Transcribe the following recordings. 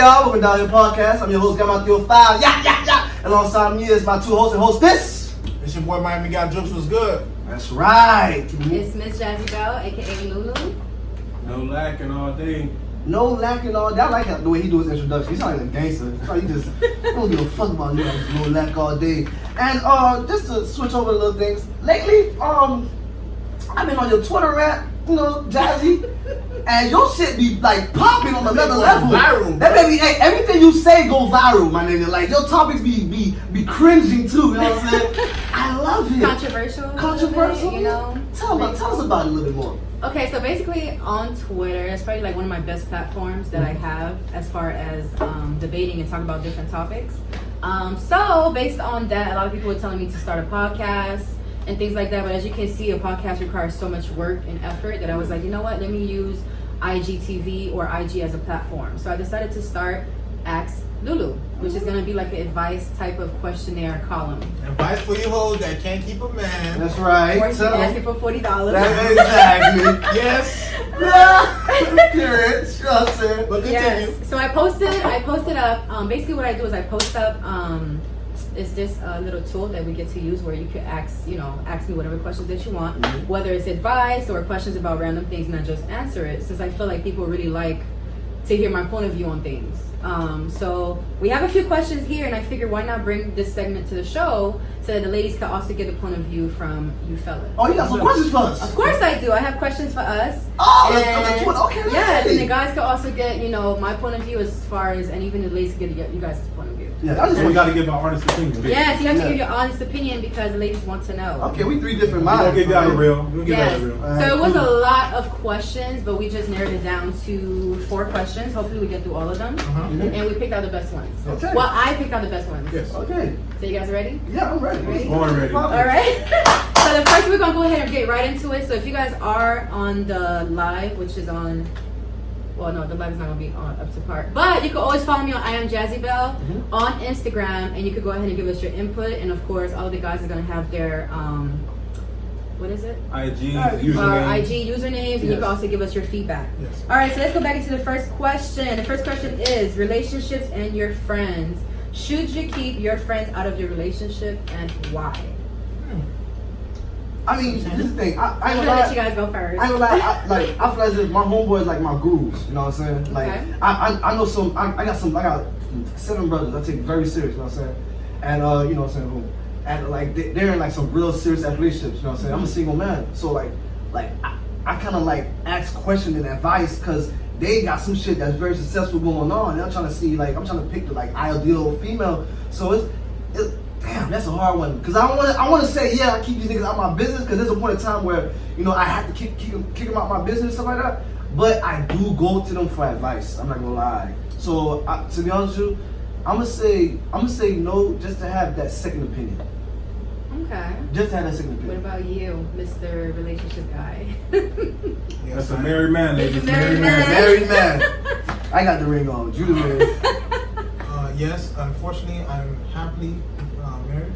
y'all, welcome down your podcast. I'm your host, Gamatio 5. And alongside me is my two hosts and hostess. It's your boy Miami Got Jokes was good. That's right. It's Miss Jazzy Belle, aka Lulu. No lacking all day. No lacking all day. I like the way he do his introduction. He sounds like a gangster. It's like he just don't give a fuck about you. Just no lack all day. And just to switch over a little things. Lately, I've been on your Twitter rant, you know, Jazzy, and your shit be like popping on another level. Viral. That baby, hey, everything you say go viral, my nigga. Like your topics be cringing too. You know what I'm saying? I love it. Controversial, you know. Tell us about it a little bit more. Okay, so basically on Twitter, it's probably like one of my best platforms that I have as far as debating and talking about different topics. So based on that, a lot of people were telling me to start a podcast and things like that. But as you can see, a podcast requires so much work and effort that I was like, you know what? Let me use IGTV or IG as a platform. So I decided to start Ask Lulu, which is going to be like an advice type of questionnaire column. Advice for you hoes that can't keep a man. That's right. Or you can ask it for $40. That's exactly. Yes. Period. Sure, sir. But continue. Yes. So I posted up. Basically, what I do is I post up. It's this little tool that we get to use where you can ask me whatever questions that you want, whether it's advice or questions about random things, and I just answer it. Since I feel like people really like to hear my point of view on things. So we have a few questions here, and I figured why not bring this segment to the show so that the ladies can also get a point of view from you fellas. Oh, you got some questions for us? Of course I do. I have questions for us. Oh, and, okay. Yes, and the guys can also get, my point of view as far as, and even the ladies can get you guys' point of view. Yeah, We got to give our honest opinion. Yes, you have to give your honest opinion because the ladies want to know. Okay, we three different We'll minds. get down to real. We'll get Yes. down to real. So it was a lot of questions, but we just narrowed it down to 4 questions. Hopefully we get through all of them. And we picked out the best ones. Okay. Well, I picked out the best ones. Yes. Okay. So you guys ready? Yeah, I'm ready. Ready? Born ready. All right. So the first, we're going to go ahead and get right into it. So if you guys are on the live, which is on... Well, no, the live is not going to be on up to par. But you can always follow me on I Am Jazzy Belle on Instagram. And you could go ahead and give us your input. And of course, all of the guys are going to have their... what is it? IG Our username. IG usernames, and you can also give us your feedback. Yes. All right, so let's go back into the first question. The first question is relationships and your friends. Should you keep your friends out of your relationship, and why? I mean, this is the thing. I I'm ain't gonna gonna let you lie. guys go first. I ain't gonna lie. I feel like this, my homeboy is like my gurus. You know what I'm saying? Like Okay. I know some. I got 7 brothers. I take very serious. You know what I'm saying? And you know what I'm saying? And like they're in like some real serious relationships. You know what I'm saying? I'm a single man, so like I kind of like ask questions and advice because they got some shit that's very successful going on. And I'm trying to see I'm trying to pick the like ideal female. So it's damn, that's a hard one because I want to say yeah, I keep these niggas out of my business because there's a point in time where I have to kick them out of my business and stuff like that. But I do go to them for advice. I'm not gonna lie. So to be honest with you, I'm gonna say no just to have that second opinion. Okay. Just to have that second What opinion. about you, Mr. Relationship Guy? That's a married man, ladies. It's a married man. Married man. I got the ring on. You the married. Yes, unfortunately, I'm happily married.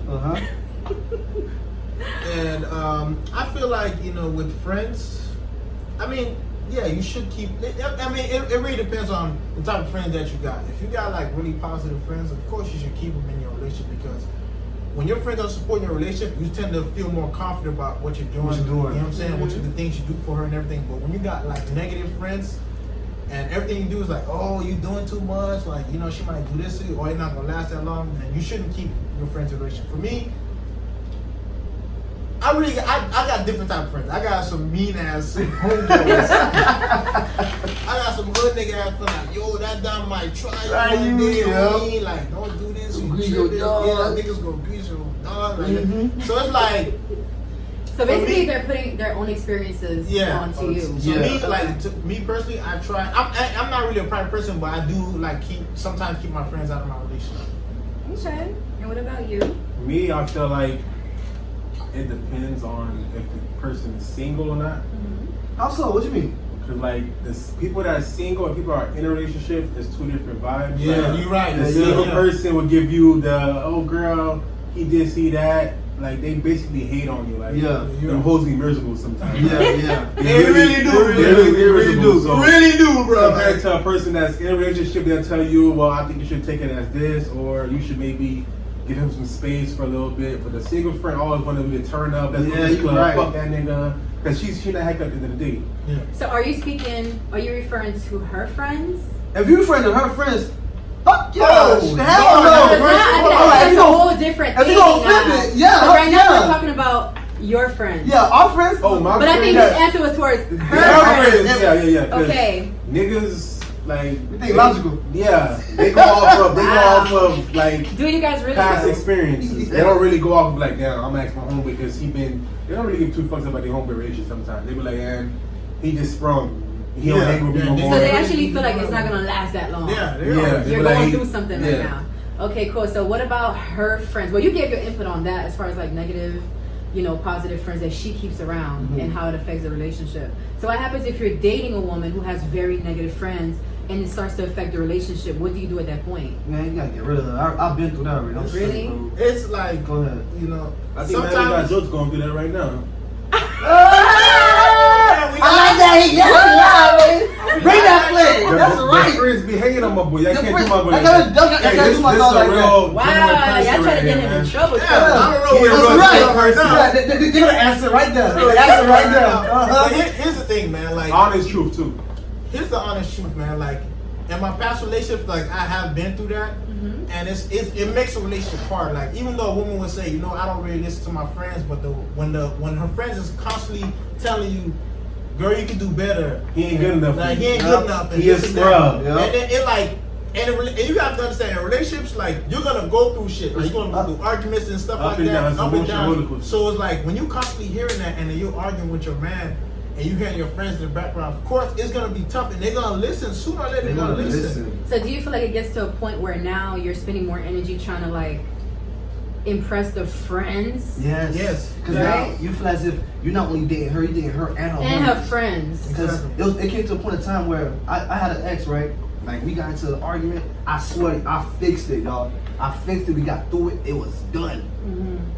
And I feel like, with friends, I mean, yeah, you should keep. I mean, it really depends on the type of friends that you got. If you got like really positive friends, of course you should keep them in your relationship because when your friends are supporting your relationship, you tend to feel more confident about what you're doing. You know what I'm saying? What the things you do for her and everything. But when you got like negative friends and everything you do is like, oh, you doing too much, like she might do this to you, or it's not gonna last that long, then you shouldn't keep your friends in a relationship. For me, I got different type of friends. I got some mean ass homeboys. I got some hood nigga ass friends like, yo, that dog might try you one day, like, don't do this, you tripping. Yeah, niggas gonna grease your dog. Like, so it's like. So basically, they're putting their own experiences onto you. So me personally, I try. I'm not really a private person, but I do like sometimes keep my friends out of my relationship. Okay. And what about you? Me, I feel like it depends on if the person is single or not. How so? What you mean? Because like the people that are single and people that are in a relationship, there's 2 different vibes. Yeah, like, you're right. The single person will give you the, oh girl, he did see that. like they basically hate on you. Like Yeah. them hoes be miserable sometimes. Yeah. They really do. They really do. So, Really do, bro. compared to a person that's in a relationship, they'll tell you, well, I think you should take it as this, or you should maybe give him some space for a little bit. But the single friend always want to be a turn up. Let's go to the club, right. fuck that nigga. Because she's not happy at the end of the day. Yeah. So are you referring to her friends? If you friend of her friends, fuck yeah. Oh, Hell no, no. Because now I Alright, think if that's a you whole different if thing you gonna now. flip it, yeah, 'Cause right now yeah. we're talking about your friends. Yeah, our friends. Oh, my But I think friends. this answer was towards her Her friends. friends, yeah. 'Cause Okay. Niggas, like. You think logical? Yeah. They go off of, like, Do you guys really past know? experiences. They don't really go off of, like, damn, I'm gonna ask my homeboy because they don't really give two fucks about their homeboy relationship sometimes. They be like, man, he just sprung. He don't Yeah. hang with me no Yeah. more. So they actually feel like it's not gonna last that long. Yeah, they Yeah. are. They You're be like, going through something right yeah. now. Okay, cool. So what about her friends? Well, you gave your input on that as far as like negative, positive friends that she keeps around and how it affects the relationship. So what happens if you're dating a woman who has very negative friends and it starts to affect the relationship? What do you do at that point? Man, you gotta get rid of her. I've been through that already. I'm Really? straight, bro. It's like, Go ahead. I think maybe got jokes going through that right now. I like that. Yeah, man. Bring that flavor. That's The right. friends be hanging on my boy. Y'all The can't do friends- my boy I like gotta- that. I gotta do my this dog is a like real Wow, genuine person y'all trying right to get here, him in man. trouble. Yeah, I don't know That's where That's you're right. right now. Yeah, they're gonna answer right there. They're gonna answer right there. But here's the thing, man. Like, Honest truth too. here's the honest truth, man. Like, in my past relationships, like I have been through that, and it makes a relationship hard. Like, even though a woman would say, I don't really listen to my friends, but when her friends is constantly telling you, girl, you can do better. He ain't good enough. Like, he ain't good enough. And He a this and that. scrub. Yeah. And then it like, and you have to understand, in relationships, like, you're gonna go through shit. Like, you're gonna go through arguments and stuff Up like and that. down, it's Up and emotional roller down. coaster. So it's like, when you constantly hearing that, and then you're arguing with your man, and you hearing your friends in the background, of course, it's gonna be tough, and they're gonna listen. Sooner or later, they're gonna listen. So do you feel like it gets to a point where now you're spending more energy trying to like impress the friends Yes. Because Right. now you feel as if you're not only dating her, you're dating her and her and her homies. friends? Because it came to a point in time where I had an ex, right? Like, we got into an argument. I swear, I fixed it, y'all. I fixed it. We got through it. It was done.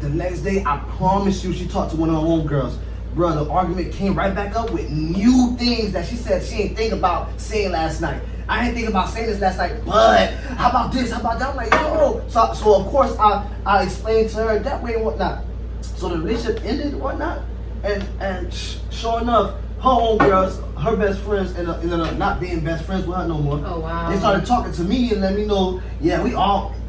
The next day, I promise you, she talked to one of her homegirls. Bro, the argument came right back up with new things that she said she ain't think about saying last night. I ain't think about saying this last night, but how about this? How about that? I'm like, yo. So of course, I explained to her that way and whatnot. So the relationship ended and whatnot. And sure enough, her homegirls, her best friends, ended up not being best friends with her no more. Oh, wow. They started talking to me and let me know, yeah,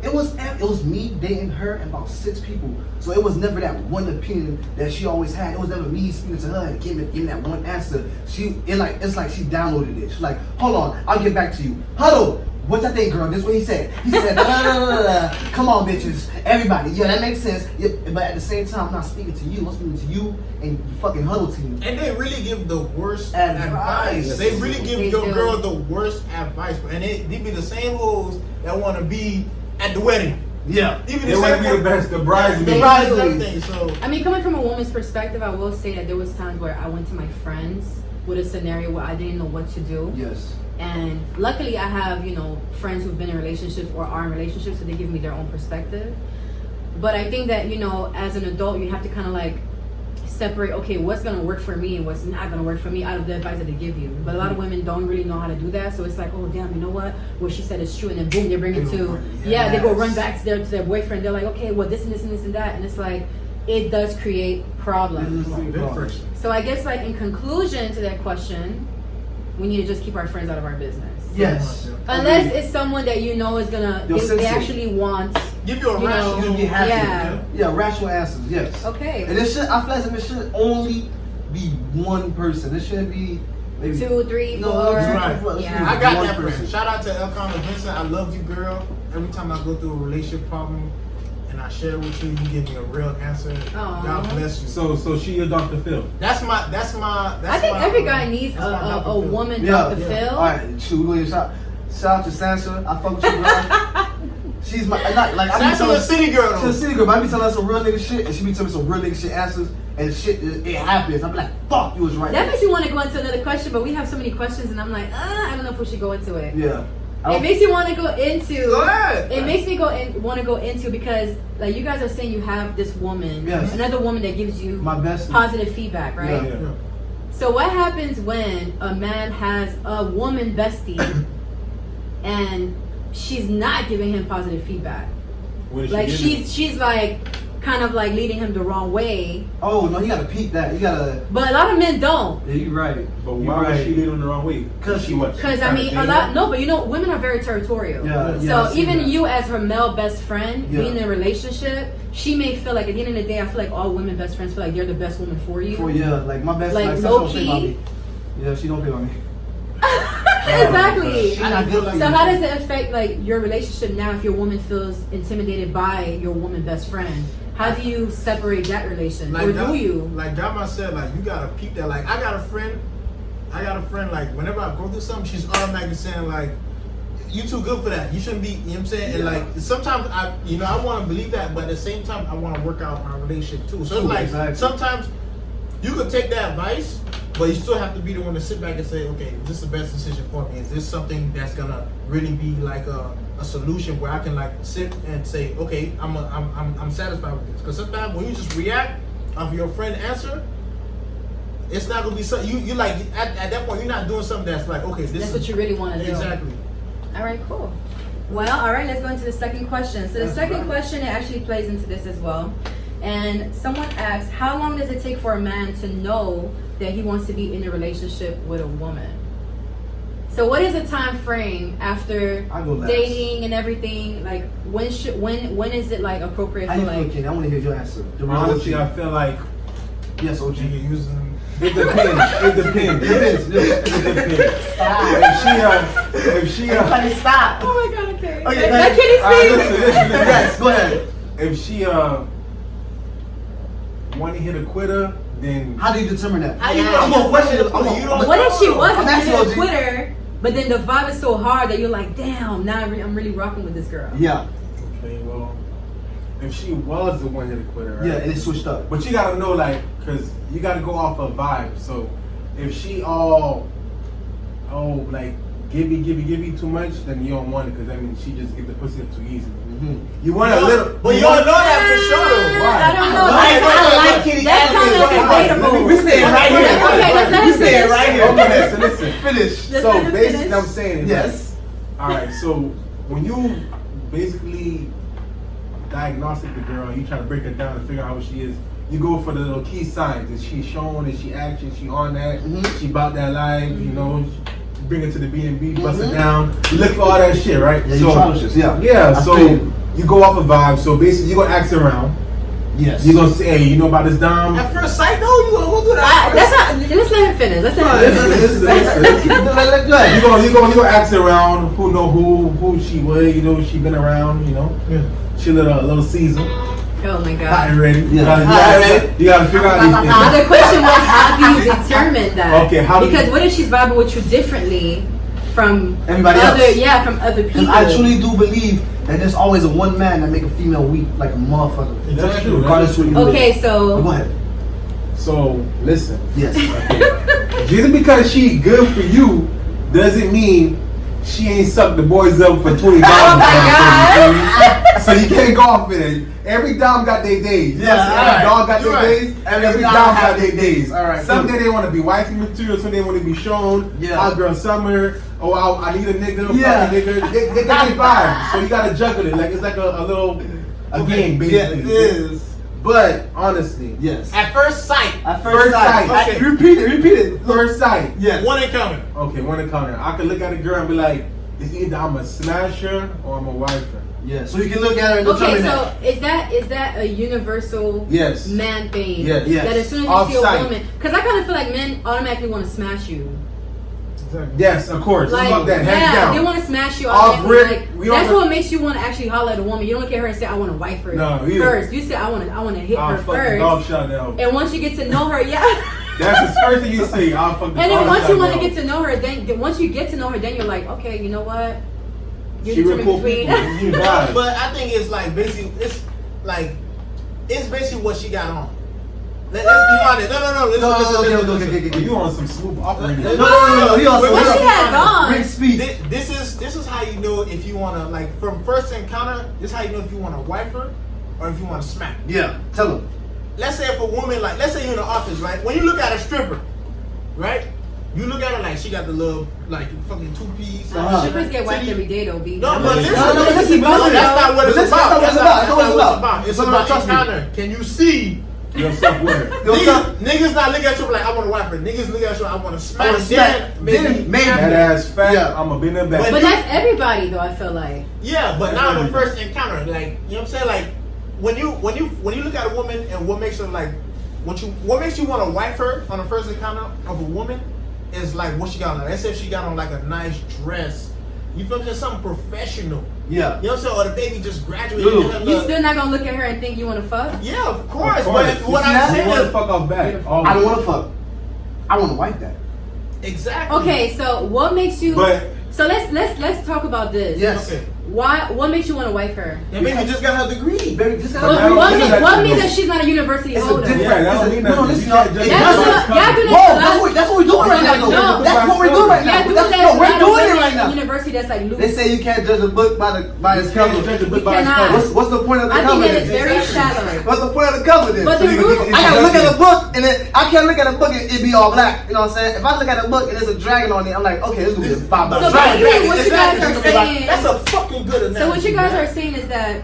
it was me dating her and about 6 people. So it was never that one opinion that she always had. It was never me speaking to her and giving that one answer. It's like she downloaded it. She's like, hold on, I'll get back to you. Huddle. What's that thing, girl? This is what he said. He said, nah. Come on, bitches. Everybody. Yeah, that makes sense. Yeah, but at the same time, I'm not speaking to you. I'm speaking to you and the fucking Huddle team. And they really give the worst Advice. advice. They really give They your do. girl the worst advice. And they be the same hoes that want to be at the wedding. Yeah. Even They want to be the best, the bridesmaid. They brides do. and everything. So I mean, coming from a woman's perspective, I will say that there was times where I went to my friends with a scenario where I didn't know what to do. Yes. And luckily I have, friends who've been in relationships or are in relationships, so they give me their own perspective. But I think that, as an adult, you have to kind of like separate, okay, what's going to work for me and what's not going to work for me out of the advice that they give you. But a lot of women don't really know how to do that. So it's like, oh, damn, you know what she said is true. And then boom, they bring it to, they go run back to their boyfriend. They're like, okay, well, this and this and this and that. And it's like, it does create problems. So I guess like in conclusion to that question, we need to just keep our friends out of our business. Yes. Unless it's someone that is gonna, they actually want. give you a rational. You'll be happy. Yeah. Yeah, rational answers. Yes. Okay. And I feel like it should only be one person. It shouldn't be maybe 2, 3, 4. No, it's Right. Yeah. I got One that person. friend. Shout out to Elcon and Vincent. I love you, girl. Every time I go through a relationship problem and I share with you, you give me a real answer. Aw. God bless you. So she your Dr. Phil. That's my. I think every guy needs that's my Dr. a Phil. woman Yeah. Dr. Yeah. Phil. All right, shoot, shout out to Sansa. I fuck with you, girl. She's my I be That's telling a city girl. She's Though. a city girl, but I be telling her some real nigga shit, and she be telling me some real nigga shit answers, and shit, it happens. I be like, fuck, you was right. That makes me want to go into another question, but we have so many questions, and I'm like, I don't know if we should go into it. Yeah. It makes me want to go into. Go ahead. It makes me want to go into because like you guys are saying you have this woman, Yes. another woman that gives you My bestie. positive feedback, right? Yeah. So what happens when a man has a woman bestie and she's not giving him positive feedback? What is she Like giving? she's like kind of like leading him the wrong way. Oh no, you gotta peep that. You gotta. But a lot of men don't. Yeah, you're right. But You're why right. was she leading him the wrong way? 'Cause she what? Because I mean, a lot. No, but you know, women are very territorial. Yeah. So I see even that. you, as her male best friend, Yeah. being in a relationship, she may feel like at the end of the day, I feel like all women best friends feel like they're the best woman for you. Like my best. Like, Like, low don't play about key? me. Yeah, she don't play about me. Exactly. She not good for So you. how does it affect like your relationship now if your woman feels intimidated by your woman best friend? How do you separate that relation, or do you? Like Dama said, like you gotta peep that. Like I got a friend, like whenever I go through something, she's automatically saying like, you too good for that. You shouldn't be, you know what I'm saying? And like sometimes I want to believe that, but at the same time I want to work out my relationship too. So it's like Exactly. sometimes you could take that advice, but you still have to be the one to sit back and say, okay, is this the best decision for me? Is this something that's gonna really be like a solution where I can like sit and say, okay, I'm satisfied with this? Because sometimes when you just react off your friend answer, it's not gonna be something you like at that point. You're not doing something that's like, okay, this That's is what you really want to do. exactly. All right, cool. Well, all right, let's go into the second question. So the second question, it actually plays into this as well. And someone asks, how long does it take for a man to know that he wants to be in a relationship with a woman? So what is the time frame after I go last. dating and everything? Like when is it like appropriate How for you feel, like? Kenny? I want to hear your answer. The real Honestly, OG. I feel like Yes, OG. And you're using it depends. It depends. It depends. If she Stop. Oh my God, okay. Okay, Let Kenny speak. listen. Yes, go ahead. If she want to hit a quitter, then How do you determine that? How you know I'm she's gonna question gonna it. put it? You don't- What if she was I'm asking a OG. Twitter, but then the vibe is so hard that you're like, damn, now I'm really rocking with this girl. Yeah, okay, well, if she was the one hit a quitter, right? yeah, and it switched up. But you gotta know, like, cause you gotta go off of vibe. So if she like give me too much, then you don't want it, cause that means she just give the pussy up too easy. You want a little, but you don't know that for sure though. Why? I don't know. I like Kitty That's kind of debatable. We staying right here. Okay, let's let We him staying finish. right here. Okay, listen. Finish. Let's So let him basically, finish. I'm saying is Yes. like, all right. So when you basically diagnostic the girl, you try to break her down and figure out how she is. You go for the little key signs. Is she showing? Is she acting? She on that? Mhm. She about that life? You know, bring her to the B&B, bust it down. You look for all that shit, right? Yeah, you try this, yeah. Yeah. I So feel you. you go off a vibe. So basically, you gonna ask around. Yes. You gonna say, hey, you know about this dom? At first sight though, you gonna go through that. That's not. Let's let him finish. Let's let him finish. Go ahead. You gonna ask around who know who she was, you know, she been around, you know. Yeah. She a little seasoned, Oh my hot God. and ready. Yeah. You gotta figure out these The things. other question was, how do you determine that? Okay, how do you- Because what if she's vibing with you differently from Everybody other? else. Yeah, from other people. Because I truly do believe that there's always a one man that make a female weak like a motherfucker. That's true. Regardless who you Okay, with. so Go ahead. So listen, Yes. just because she good for you doesn't mean she ain't sucked the boys up for $20. Oh my God. So you can't go off of it. Every dom got their days. Yes, every alright. dog got You're their right. days. Every Every dom dom have got their their days. days. Alright, Someday cool. they want to be wifey material. Some they want to be shown. Yeah. Hot girl summer. Oh, I need a nigga. Yeah. Fucking nigga. They got their vibe. So you gotta juggle it. Like it's like a little game, Yeah, basically. it is. But honestly, Yes. At first sight, At First sight. Okay. Repeat it. first sight. Yes. one encounter. Okay, one encounter. I could look at a girl and be like, it's either I'm a smasher or I'm a wifer. Yeah. So you can look at her and okay, determine so that. is that a universal Yes. man thing? Yes. Yes. That as soon as you Off see a sight. woman, because I kind of feel like men automatically want to smash you. Exactly. Yes, of course. Like, Fuck that. Hands yeah, down. they want to smash you. Off automatically. rip, Like, we don't that's have- what makes you want to actually holler at a woman. You don't look at her and say, "I want to wife her." No, either. first, you say, "I want to hit I'll her fuck the dog first." shot now. And once you get to know her, yeah. That's the first thing you say. I'll fuck the And dog then once shot you want to now. get to know her, then once you get to know her, then you're like, okay, you know what? You're She real determined cool between. people. You vibe. But I think it's like basically it's basically what she got on. Let's be honest. No. Listen. You on some smooth operating? No. He also What she has on? great speed. This is how you know if you wanna like from first encounter. This is how you know if you wanna wife her or if you wanna smack. Yeah, tell him. Let's say if a woman like, let's say you're in the office, right? When you look at a stripper, right? You look at her like she got the little like fucking 2-piece. Strippers get wiped every day though, B. No, but listen, listen, that's not what it's Listen, about. that's not what it's about. It's It's about about trust me. encounter. Can you see? You're a self-winner. Niggas not look at you like I want to wife her. Niggas look at you I want to smack. Maybe. That ass fat. Yeah. I'm a bit in back. But that's everybody though. I feel like. Yeah, but now the first encounter, like you know what I'm saying, like when you look at a woman and what makes her like what makes you want to wife her on the first encounter of a woman is like what she got on. Let's say if she got on like a nice dress, you feel me? Something professional. Yeah. You know what I'm saying? Or the baby just graduated. You still not gonna look at her and think you want to fuck? Yeah, of course. But what I'm I'm saying want to is fuck off back. I don't want to fuck. I want to wipe that. exactly. Okay, so what makes you? But So let's talk about this. Yes. Okay. Why? What makes you want to wife her? That baby just got her degree. Baby, just What means that she's not a university It's a holder? different. Yeah, that don't mean No, nothing. listen, You can't just- That's what y'all do. Whoa, that's what we're doing right now. No. That's what we're doing right now. Yeah, do That's, that. no, we're doing it right now. University that's like loose. They say you can't judge a book by its cover. You cannot. What's the point of the I cover? think that then? is very shallow. What's the point of the cover then? But the rule- I gotta look at a book and then I can't look at a book and it be all black. You know what I'm saying? If I look at a book and there's a dragon on it, I'm like, okay, this is gonna be a Bob So dragon. basically, what you guys are saying. That's a fucking good analogy. So what you guys man. are saying is that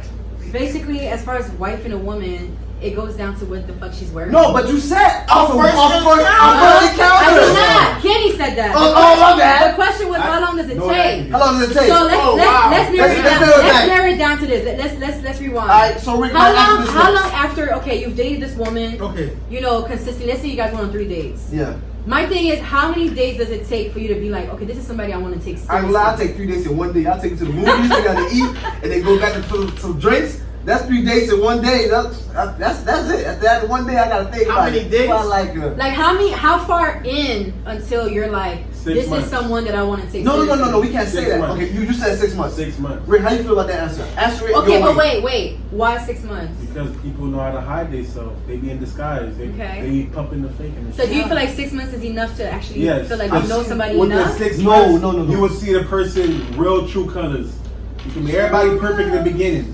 basically, as far as wifing a woman, it goes down to what the fuck she's wearing. No, but you said off first encounter. I encounter. did not. Kenny said that. Oh, my The bad. question was, how long does it take? How long does it take? So let's Oh, wow. let's narrow it Let's down. narrow it Let's back. narrow it down to this. Let's rewind. Alright, so Rick, How long after? Okay, you've dated this woman. Okay. You know, consistently. Let's say you guys went on 3 dates. Yeah. My thing is, how many days does it take for you to be like, okay, this is somebody I want to take seriously? I ain't gonna lie, I take 3 days in one day. I take it to the movies, I gotta eat, and then go back to some drinks. That's 3 days in one day. That's it. After that one day, I gotta think How about many it. days? I like her. Like how far in until you're like, 6 this months. is someone that I want to take No, seriously? we can't say 6 that. months. Okay, you said 6 months. 6 months. Rick, how you feel about that answer? Answer it. Okay, your but way. wait. Why 6 months? Because people know how to hide themselves. They be in disguise. Okay. They be pumping the fake. And So do you feel like 6 months is enough to actually Yes. feel like you know somebody With enough? the 6 No, months, no. you will see the person real true colors. You can be everybody perfect in the beginning.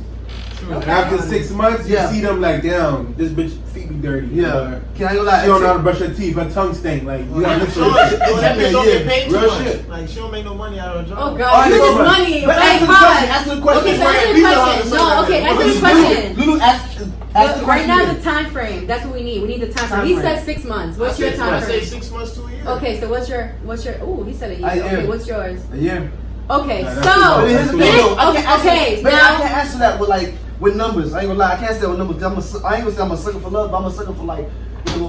Okay. After 6 months, you Yeah. see them like, damn, this bitch feet be dirty. Yeah. Or, Can I go like? she don't know how to brush her teeth. Her tongue stink. Like you gotta look for That it. bitch don't get paid too Real much. shit. Like she don't make no money out of her job. Oh All god, right, you so just much. money. But Hey, answer the pause. question. Answer the question. Okay, so answer the People are question. the No, same. okay, answer the Lulu, question. Lulu, ask the But right now, question. the time frame. That's what we need. We need the time frame. Time He frame. said 6 months. I What's your say- time I say frame? 6 months to a year. Okay, so what's your? Oh, he said a year. A year. Okay, what's yours? A year. Okay, Nah, so that's too low. But here's the thing, this- though. I can't answer- okay, but I now can't answer that with like with numbers. I ain't gonna lie. I can't say that with numbers. 'Cause I ain't gonna say I'm a sucker for love, but I'm a sucker for like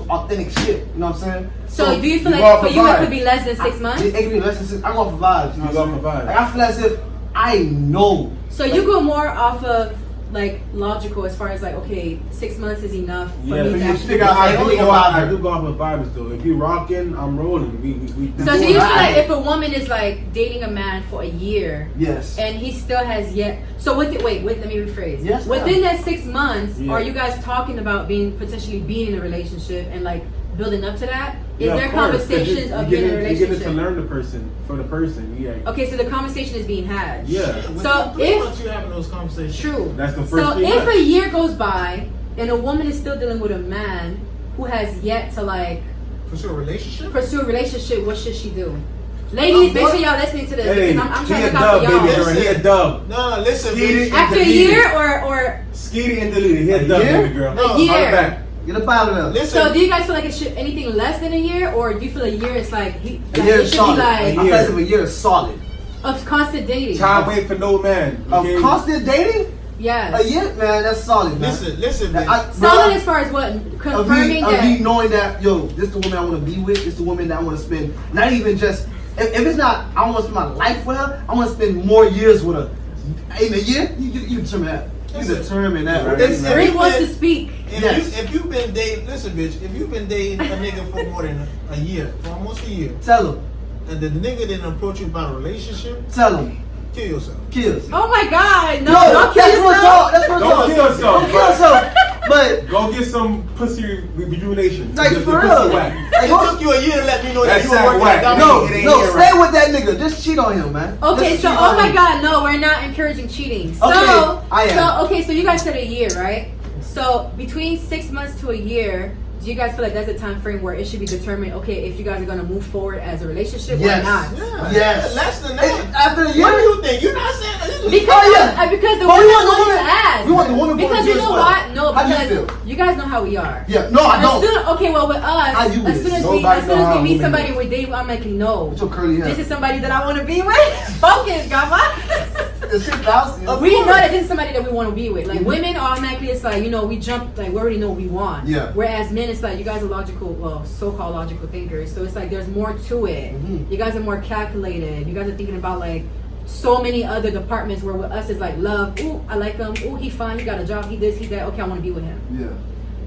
authentic shit. You know what I'm saying? so do you feel you go like off for a you it vibe. could be less than 6 months? It could be less than 6. I'm off of vibes. You know You what go I'm off of saying? vibes. Like, I feel as if I know. So you go more off of like logical as far as like, okay, 6 months is enough for Yeah, me for to you to actually. figure out how I to do only go go off- out I there. do go off with vibes though. If you rocking, I'm rolling. We So do you feel like Right. if a woman is like dating a man for a year Yes. and he still has yet so wait, let me rephrase. Yes, ma'am. Within that 6 months, Yeah. are you guys talking about potentially being in a relationship and like building up to that? Is Yeah, there of course. conversations You of get being in a You get relationship? to learn the person for the person. Yeah. Okay, so the conversation is being had. Yeah. So if you having those conversations, true. That's the first So thing. if a year goes by and a woman is still dealing with a man who has yet to like pursue a relationship. pursue a relationship, what should she do? Ladies, make sure y'all listening to this Hey, because I'm he trying a to look out dub, for baby y'all. girl. He a dub. No, listen. Skeet bitch. it. After a Deleted. year or Skeety and deleted. He a A dub, year? baby girl. No, a year? Holler back. Get up out of there. Listen. So do you guys feel like it should anything less than a year, or do you feel a year is like A like, year it is should solid. be I like feel as if a year is solid. of constant dating? Time wait for no man. Of Okay? constant dating? A Yes. year, man, that's solid, man. Listen, bitch. Solid as far as what? Of Confirming me that. knowing that, yo, this the woman I want to be with. This the woman that I want to spend. Not even just if it's not, I want to spend my life with her. I want to spend more years with her. In a year, you determine that. You determine that. Right. It's- If Rick you wants been- to speak. Yes. If you've been dating, listen, bitch. If you've been dating a nigga for more than a year, for almost a year, Tell him. and the nigga didn't approach you about a relationship, Tell him. kill yourself. Kills. Oh my God! No, No, don't kill that's real yourself. talk. That's real Don't talk. kill yourself, Don't kill yourself. But Go get some pussy rejuvenation. Like, Just for the real. pussy whack. Like, It took you a year to let me know that That's you were sad working whack. at No, Dominique. It ain't no, here stay right with that nigga. Just cheat on him, man. Okay, Just so cheat oh on my him. God, no, we're not encouraging cheating. So, Okay, I am. so okay, so you guys said a year, right? So between 6 months to a year, do you guys feel like that's a time frame where it should be determined? Okay, if you guys are gonna move forward as a relationship Yes. or not? Yeah, Yes. less than It- that. after a year. What do you think? You're not saying that. Because, Oh, yeah. because the But we women want the want woman- to ask. we want the woman because point of you view know as well. what? No, How do you because feel? you guys know how we are. Yeah, no, I As don't. soon, okay, well with us, How you as is. soon as Nobody we, as soon know as how we meet women somebody is. we date, I'm like, no, With your curly hair. this is somebody that I want to be with. Focus, gama. It's shit bouncy. We know that this is somebody that we want to be with. Like women, automatically, it's like, you know, we jump, like we already know what we want. Yeah. Whereas men, it's like you guys are logical, well, so-called logical thinkers. So it's like there's more to it. Mhm. You guys are more calculated. You guys are thinking about like so many other departments. Where with us, it's like love. Ooh, I like him. Ooh, he fine. He got a job. He this. He that. Okay, I want to be with him. Yeah.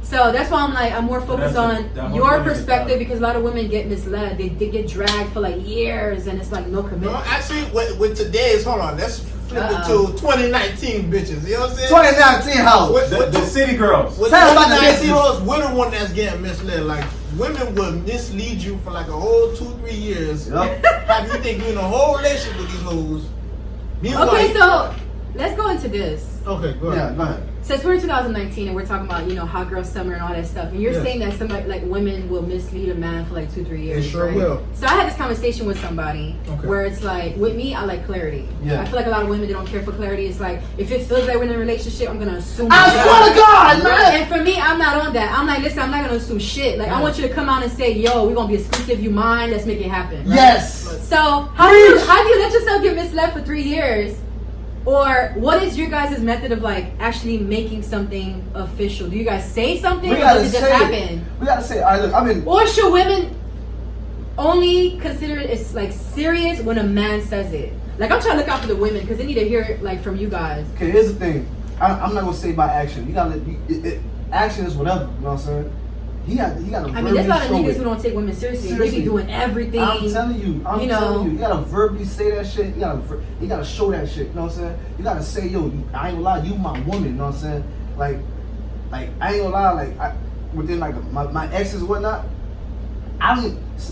So that's why I'm like, I'm more focused That's on that whole your point is perspective that- because a lot of women get misled. They get dragged for like years, and it's like no No, commitment. actually, with today's, hold on, let's flip it Uh-oh. to 2019 bitches. You know what I'm saying? 2019 house. What- The city girls. With Tell 'em about the 2019 bitches. hoes, we're the one that's getting misled. Like, women will mislead you for like a whole 2-3 years. Yup. Have you think you're in a whole relationship with these hoes? Meanwhile, Okay, so let's go into this. Okay, go Yeah, ahead. go ahead. Since we're in 2019 and we're talking about, you know, hot girl summer and all that stuff, and you're Yes. saying that somebody, like women will mislead a man for like 2-3 years. sure right? will. So I had this conversation with somebody Okay. where it's like, with me, I like clarity. Yeah. I feel like a lot of women, they don't care for clarity. It's like, if it feels like we're in a relationship, I'm gonna assume. I swear to God, man. And for me, I'm not on that. I'm like, listen, I'm not gonna assume shit. Like, I want you to come out and say, yo, we're gonna be exclusive. You mind? Let's make it happen. right? Yes. So how do you let yourself get misled for 3 years? Or what is your guys' method of like actually making something official? Do you guys say something We or gotta does it just say happen? it. We gotta say, all right, look, I mean, Or should women only consider it as like serious when a man says it? Like I'm trying to look out for the women because they need to hear it like from you guys. okay, here's the thing. I'm not gonna say by action. You gotta, action is whatever. You know what I'm saying? He got to I mean, there's a lot of verbally show niggas it. who don't take women seriously. They Seriously. be doing everything. I'm telling you, you know. telling you, you gotta verbally say that shit. You gotta show that shit. You know what I'm saying? You gotta say, yo, I ain't gonna lie, you my woman. You know what I'm saying? Like I ain't gonna lie, like within like my exes and whatnot.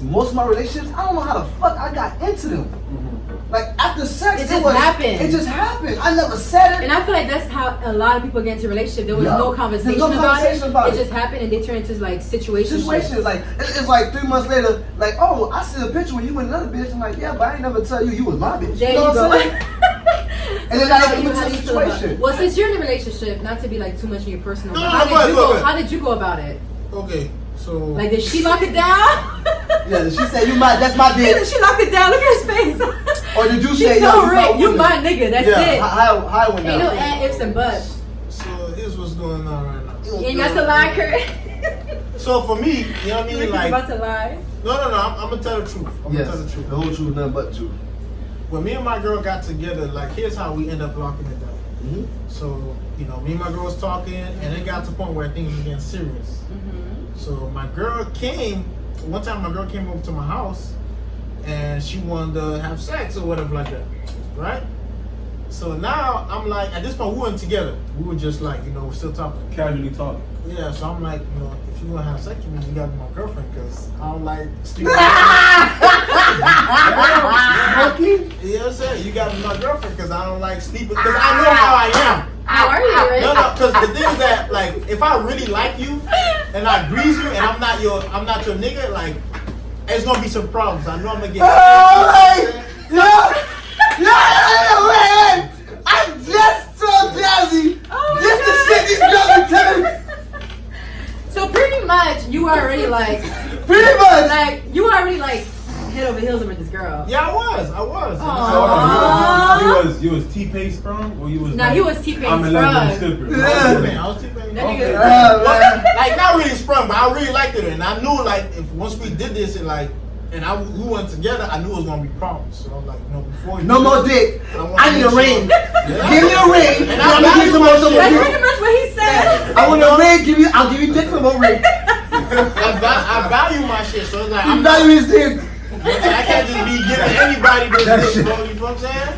Most of my relationships, I don't know how the fuck I got into them. Like after sex, It just happened. It just happened. I never said it. And I feel like that's how a lot of people get into relationships. There was Yeah. no conversation, There's no conversation about it. it. It just happened and they turn into like situations. Situations like it's like 3 months later, like, oh, I see a picture when you and another bitch. I'm like, yeah, but I ain't never tell you was my bitch. There you know you what go. I'm saying? And then I How come do into you a feel about it? situation. Well, since you're in a relationship, not to be like too much in your personal, No, but no, how, go ahead, did you go go, ahead. how did you go about it? Okay, so Like, did she lock it down? Yeah, she said that's my Did bitch. she locked it down? Look at his face. Or did you She say, yo, told you Rick, my you woman? my nigga. That's Yeah, it. how it went Ain't no down. and ifs and buts. so here's what's going on right now. You ain't got to lie, Kurt. So for me, you know what I mean? Rick is Like, about to lie. no, I'm gonna tell the truth. I'm Yes, gonna tell the truth. the whole truth, nothing but the truth. When me and my girl got together, like here's how we end up locking it down. Mm-hmm. So, you know, me and my girl was talking, and it got to the point where things were getting serious. So my girl came, one time my girl came over to my house, and she wanted to have sex or whatever like that, right? So now I'm like, at this point we weren't together. We were just like, you know, we're still talking. Casually talking. Yeah, so I'm like, you know, if you want to have sex with me, you got to be my girlfriend, because I don't like stupid. Monkey? You know what I'm saying? You got to be my girlfriend, because I don't like sleeping, because I know how I am. How are you, Rick? No, because the thing is that, like, if I really like you and I grease you and I'm not your nigga, like, it's gonna be some problems. I know I'm gonna get. Wait. I just told Jazzy this the shit these girls are telling me. So pretty much, you already like, Pretty much. like you already like head over heels over this girl. Yeah, I was. Aw. You was T-Pain sprung or you was? No, he was T-Pain I'm a sprung. legend stripper. Yeah. I was T-Pain. That nigga- Like, not really sprung, but I really liked it, and I knew, like, if once we did this and like, we went together, I knew it was gonna be problems. So I'm like, you know, before you No more dick. want I need a to make ring. Yeah. Give me a ring. And Let me I get some more. That's pretty much what he said. I want a ring. I'll give you dick for more ring. I value my shit, so it's like You value his dick. I can't just be giving anybody this, bro. You know what I'm saying?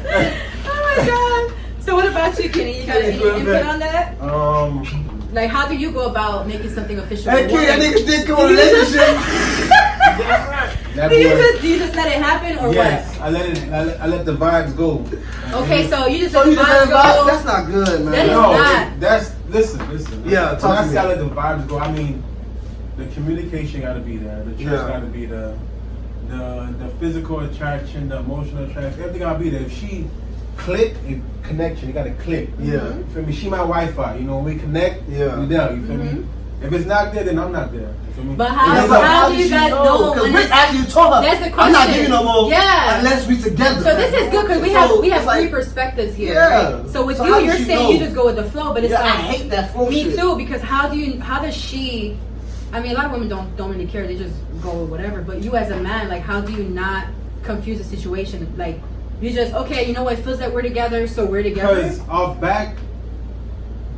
Oh my god. So what about you, Kenny? You got any input on that? Like, how do you go about making something official? Hey, kid, that nigga did come on a relationship. Do you just let it happen or yes, what? I let the vibes go. Okay, so you just So let the you just vibes go. That's not good, man. That is not. That's listen. Yeah, when I say I let the vibes go, I mean the communication got to be there. The trust got to be there. The physical attraction, the emotional attraction, everything got to be there. If she click and connection, you got to click. Yeah. You feel me? She my Wi-Fi. You know, when we connect, we there. You feel me? If it's not there, then I'm not there. You feel me? But how do you guys know? Because we actually told her, that's the question. I'm not giving no more unless we together. So this is good because we have three perspectives here. Yeah. Right? So with you're saying you just go with the flow, but it's like I hate that flow me shit. too, because how does she? I mean, a lot of women don't really care; they just go with whatever. But you as a man, like, how do you not confuse the situation? Like, you just okay, you know what? It feels like we're together, so we're together. Because off back,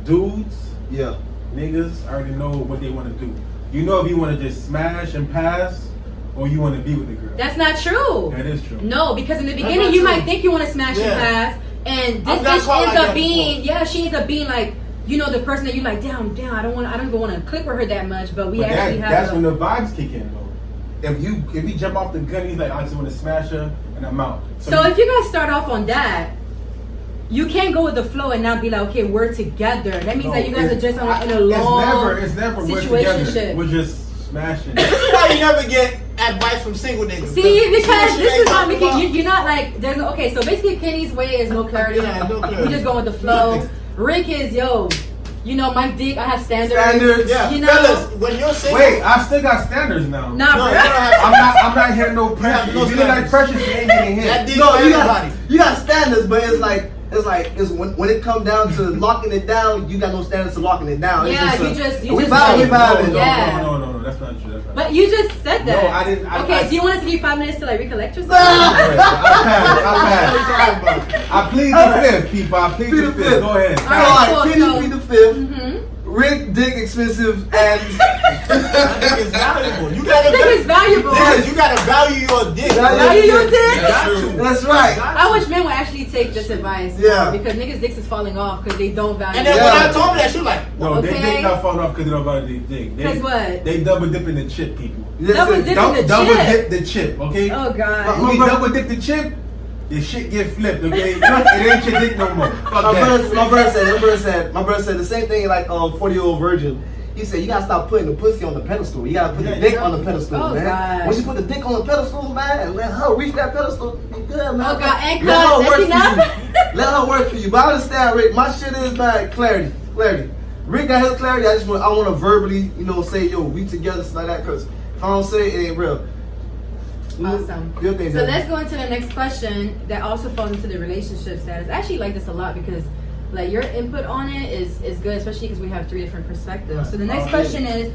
dudes, yeah. niggas already know what they want to do. You know if you want to just smash and pass, or you want to be with the girl. That's not true. That is true. No, because in the beginning you might think you want to smash and pass, and this bitch ends up being she ends up being like, you know, the person that you like. Damn, I don't even want to click with her that much, but we actually have. That's when the vibes kick in, though. If you jump off the gun, he's like, I just want to smash her, and I'm out. So if you guys start off on that, you can't go with the flow and not be like, okay, we're together. That means that you guys are just in a long it's never situationship. We're just smashing. This is why you never get advice from single niggas. See, because this is not making you're not like there's no, okay. So basically, Kenny's way is no clarity. Yeah, no clarity. We just go with the flow. Rick is you know, my dick. I have standards. Yeah, you know. fellas, when you're single, Wait, I still got standards now. Nah, no, bro. I'm not hearing no pressure. no If you look like standards. pressure, you ain't getting hit. That dick No, for everybody. you got standards, but it's when it comes down to locking it down, you got no standards to locking it down. Yeah, it's you we just vibing. Yeah. No, that's not true. But you just said that. No, I didn't. Okay, do you want us to give 5 minutes to like recollect yourself? I pass. I plead the fifth, people. I plead the fifth. Go ahead. All right, Kenny plead the fifth. Mm-hmm. Rick, dick expensive, and That dick is valuable. You gotta Dick is valuable. Yes, you gotta value your dick. Value your dick? That's right. I wish men would actually take this advice. Yeah. Because niggas' dicks is falling off because they don't value And then it. when I told her that, she was like, No, Okay. they dick not falling off because they don't value their dick. Because what? They double dipping the chip, people. Double dipping the Double chip. dip the chip, okay? Oh, God. When you double dip the chip, your shit get flipped, okay? It ain't your dick no more. Fuck that. My brother said the same thing like 40-year-old virgin. He said you gotta stop putting the pussy on the pedestal. You gotta put the dick on the pedestal, Oh, man. God. Once you put the dick on the pedestal, man, and let her reach that pedestal, be good, man. Oh, God. And Let her that's work enough? for you. Let her work for you. But I understand, Rick. My shit is man, clarity. Rick got his clarity. I want to verbally, say, yo, we together, stuff like that. Cause if I don't say it, it ain't real. Awesome. Your thing, So man. let's go into the next question that also falls into the relationship status. I actually like this a lot because like your input on it is good, especially because we have 3 different perspectives. So the next question is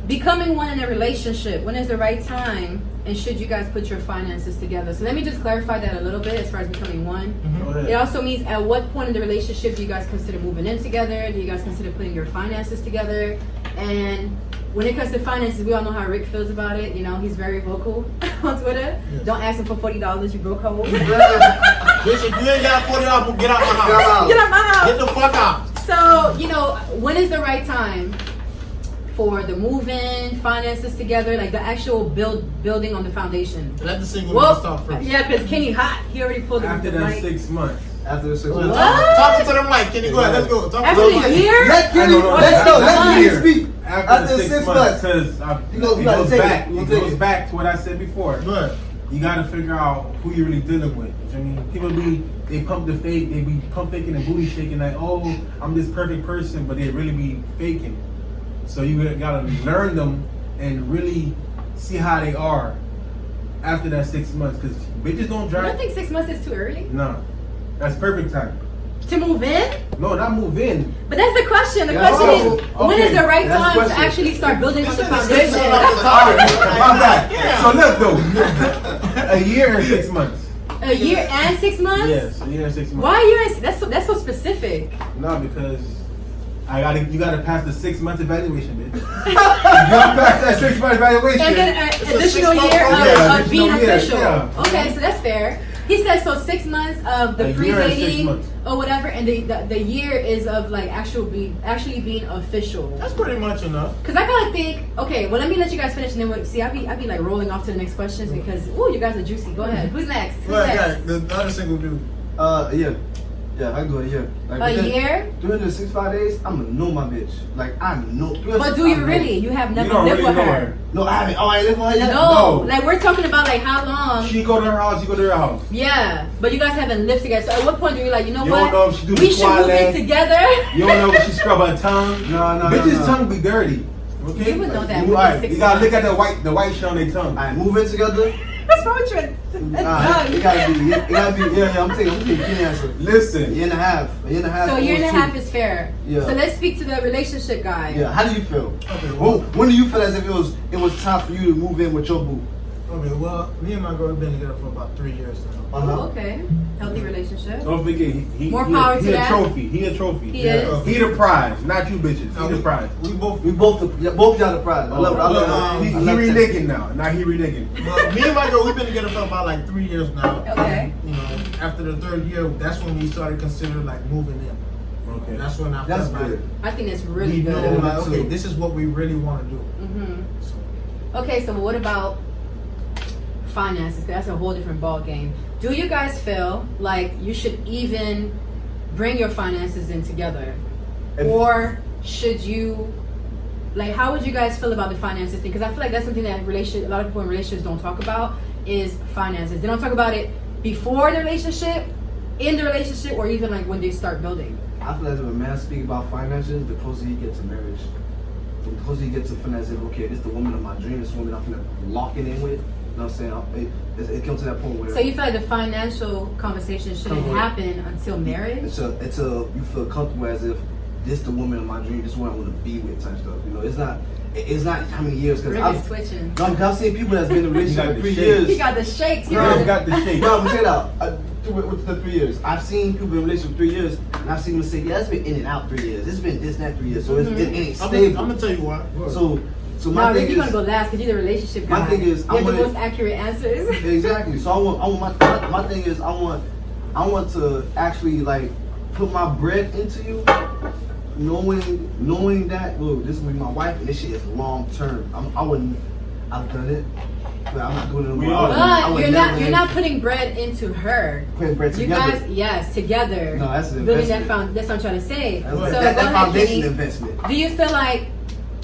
becoming one in a relationship. When is the right time, and should you guys put your finances together? So let me just clarify that a little bit as far as becoming one. Go ahead. It also means at what point in the relationship do you guys consider moving in together? Do you guys consider putting your finances together? And when it comes to finances, we all know how Rick feels about it. You know, he's very vocal on Twitter. Yes. Don't ask him for $40, you broke hoes. bitch, if you ain't got $40, get out my house. Get out my house. Get the fuck out. So, when is the right time for the move-in, finances together, like the actual building on the foundation? Let the single niggas talk first. Yeah, because Kenny hot. He already pulled After the that mic. 6 months. After the 6 What? months. Talking to the mic, Kenny, go ahead, let's go. Talk After to the the mic. year? Let Kenny, No, let Kenny months. speak. After the 6 months, because You gotta take it. You it take goes it. back to what I said before. Go ahead. You gotta figure out who you're really dealing with. I mean, people they pump the fake, they be pump faking and booty shaking like, oh, I'm this perfect person, but they really be faking. So you gotta learn them and really see how they are after that 6 months, because bitches don't You drive. don't think 6 months is too early No, that's perfect time. to move in? No, not move in. But that's the question. The Yeah, question is, when okay. is the right That's the time to question. actually start building on the This is the six foundation? months off the top. My bad. Yeah. So look though, a year and 6 months. A year and 6 months? Yes, a year and 6 months. Why a year and that's so specific. No, because you gotta pass the 6 month evaluation, bitch. You gotta pass that 6 month evaluation. And then an a additional 6 month year program. of Yeah, being additional year, official. yeah. Okay, so that's fair. He said so 6 months of the A year and 6 pre-dating months. or whatever, and the year is of like actually being official. That's pretty much enough. Cause I gotta think. Okay, well let me let you guys finish, and then see. I be like rolling off to the next questions because you guys are juicy. Go ahead. Who's next? Who's Right, next? the other single dude. Yeah. Yeah, I can do it a year. Like, A year? 365 days, I'm gonna know my bitch. Like, I know. But do you really? You have never don't lived really with know her. her. No, I haven't. Oh, I ain't lived with her yet? No, No. like we're talking about like how long? She go to her house, you go to her house. Yeah, but you guys haven't lived together. So at what point do you like, you know You what? don't know if she do we the should move in toilet. together. You don't know if she scrub her tongue. No. Bitches' tongue be dirty. Okay? You would know that. You within right. 6 You gotta look months. at the white shit on their tongue. Alright, move in together. What's wrong with your Alright, it gotta be, yeah, I'm taking key answer. Listen. A year and a half. So a year and a almost half two. is fair. Yeah. So let's speak to the relationship guy. Yeah, how do you feel? Okay, When do you feel as if it was time for you to move in with your boo? Okay, well, me and my girl have been together for about 3 years now. Uh-huh. Okay, healthy relationship. Don't forget, More power to he that. a trophy. He a trophy. He is. He the prize, not you bitches. He the prize. We both. Both y'all the prize. I love it. I love it. He I love it. reneging now. Now he reneging. Well, me and my girl, we've been together for about like 3 years now. Okay. You know, after the 3rd year, that's when we started considering like moving in. Okay. That's when I That's felt like good. I think that's really we know, good. like, Me okay, too. this is what we really want to do. hmm So, Okay, so what about finances? 'Cause that's a whole different ball game. Do you guys feel like you should even bring your finances in together, or should you? Like, how would you guys feel about the finances thing? Because I feel like that's something that a lot of people in relationships don't talk about is finances. They don't talk about it before the relationship, in the relationship, or even like when they start building. I feel as if a man speaks about finances, the closer he gets to marriage, the closer he gets to feeling as if, okay, this is the woman of my dream, this woman I'm gonna lock it in with. You know what I'm saying? It comes to that point where So you feel like the financial conversation shouldn't happen until marriage? it's a you feel comfortable as if this the woman of my dream, this one I want to be with type stuff. You know, it's not how many years because Rick is twitching. I've seen people that's been in a relationship got for the 3 shake. years. He got the shakes. Bro, You got the shake. No, but check it out. With the 3 years, I've seen people in a relationship for 3 years, and I've seen them say, "Yeah, it's been in and out 3 years. It's been this and that 3 years, so it ain't I'm stable." gonna tell you why. So my No, thing Rick, is, you're gonna go last because you're the relationship guy. my thing is, you have the I want most accurate answers. exactly. So I want my thing is, I want to actually like put my bread into you, knowing that look, this will be my wife, and this shit is long term. I've done it, but I'm not doing it no We more. all do. I But would you're never not putting bread into her. putting bread You together. guys, yes, together. No, that's an building that investment. that's what I'm trying to say. That's So that go ahead, foundation Kenny. investment. Do you feel like,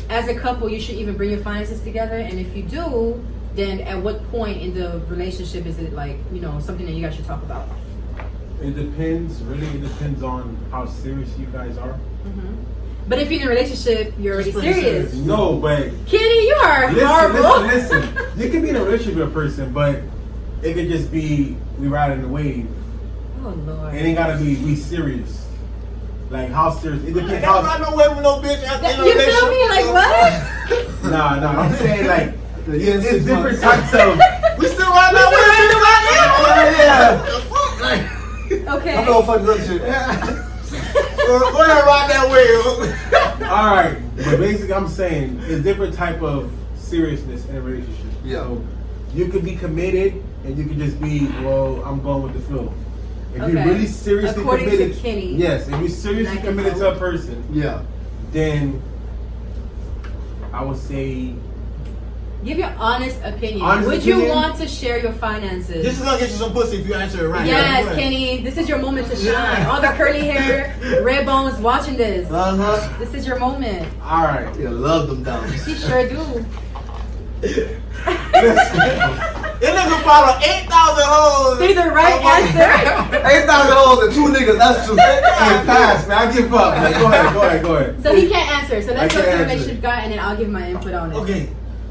as a couple, you should even bring your finances together? And if you do, then at what point in the relationship is it like, something that you guys should talk about? It depends. Really, it depends on how serious you guys are. But if you're in a relationship, you're already It's pretty serious. serious. No, but Kenny, you are horrible. listen. You can be in a relationship with a person, but it could just be we riding the wave. Oh Lord. It ain't gotta be we serious. Like how serious? It I depends ain't how. got no way with no bitch at the end of You the feel me? Like relationship. what? Nah. I'm saying like Yeah, it's 6 different months. types of. We still riding We that Yeah. way. Okay. I'm gonna fuck this up shit. Go ahead, ride that wave. All right, but basically, I'm saying it's different type of seriousness in a relationship. Yeah. So you could be committed, and you could just be, well, I'm going with the flow. If you're Okay. really seriously According to committed, Kenny. yes, if you're seriously Like a committed to vote. a person, Yeah. then I would say Give your honest opinion. Honest Would you opinion? want to share your finances? This is gonna get you some pussy if you answer it right. Yes, Go ahead. Kenny. This is your moment to shine. Yeah. All the curly hair, red bones watching this. Uh-huh. This is your moment. all right. You love them down. You sure do. It nigga follow 8,000 hoes. Say the right answer. 8,000 hoes and 2 niggas. That's true. Hey, pass, man. I give up. Man. Go ahead. So he can't answer. So let's I go to can't the answer. relationship guy and then I'll give my input on it. Okay,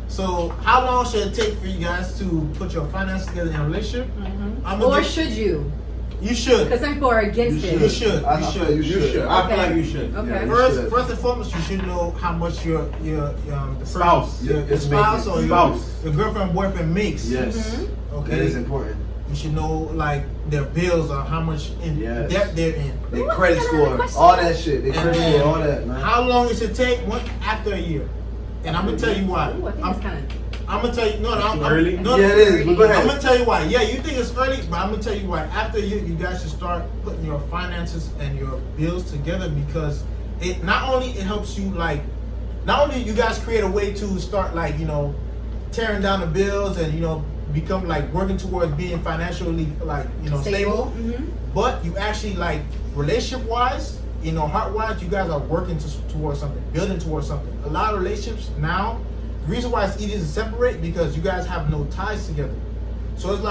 so how long should it take for you guys to put your finances together in a relationship? I'm gonna Or give- should you? You should. Because some people are against You it. You should. I You feel should. you You should. should. I feel Okay. like you should. Okay. Yeah, you First should. and foremost, you should know how much your the Spouse. your It's spouse making- or Spouse. your girlfriend, boyfriend makes. Yes. Mm-hmm. That is Okay. important. You should know like their bills or how much in Yes. debt they're in. Their What's credit that score, question? all that shit. Their And credit then score, all that, man. How long it should take? After a year. And I'm gonna tell you why. Ooh, I think I'm- it's kind of I'm gonna tell you. No, Too early? No, Yeah, it is. But go ahead. I'm gonna tell you why. Yeah, you think it's early, but I'm gonna tell you why. After you guys should start putting your finances and your bills together, because it not only it helps you like, not only you guys create a way to start like tearing down the bills and become like working towards being financially like stable. Mm-hmm. But you actually like relationship wise, heart wise, you guys are working towards something, building towards something. A lot of relationships now, the reason why it's easy to separate because you guys have no ties together. So it's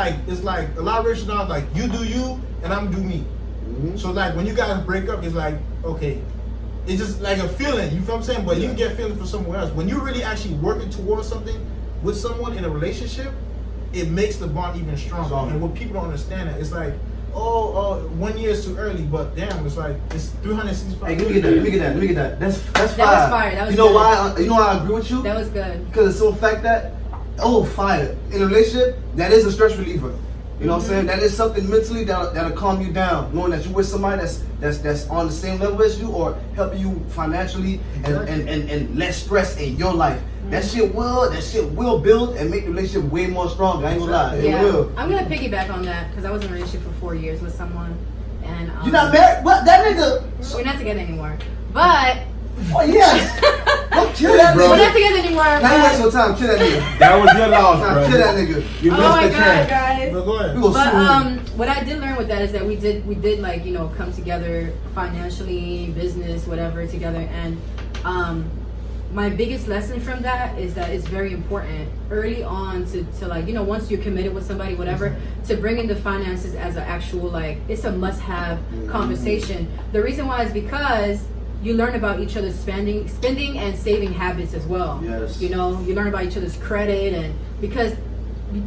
like a lot of relationships now, like you do you and I'm do me. Mm-hmm. So like when you guys break up, it's like okay, it's just like a feeling. You feel what I'm saying? But you can get feelings for someone else. When you're really actually working towards something with someone in a relationship, it makes the bond even stronger. And what people don't understand that it's like, oh, 1 year is too early, but damn, it's like it's 365. Hey, let me get that. That's fire. That was fire. That was you know good. why? You know why I agree with you? That was good. Because it's the fact that fire in a relationship, that is a stress reliever. You know what I'm saying? That is something mentally that'll calm you down, knowing that you're with somebody that's on the same level as you or helping you financially and less stress in your life. That shit will build and make the relationship way more stronger. I ain't gonna lie. It will. I'm gonna piggyback on that because I was in a relationship for 4 years with someone, and You not married? What? That nigga? we're not together anymore. But Oh yes. Don't kill that we're nigga. not together anymore. Now you waste your time. Kill that nigga. That was your loss, Nah, bro. kill that nigga. You Oh missed my the god, chance. guys! But go ahead. We gonna sue him. But what I did learn with that is that we did like come together financially, business, whatever together, and my biggest lesson from that is that it's very important early on to like once you're committed with somebody, whatever, to bring in the finances as an actual like it's a must-have conversation. The reason why is because you learn about each other's spending and saving habits as well. Yes. You learn about each other's credit, and because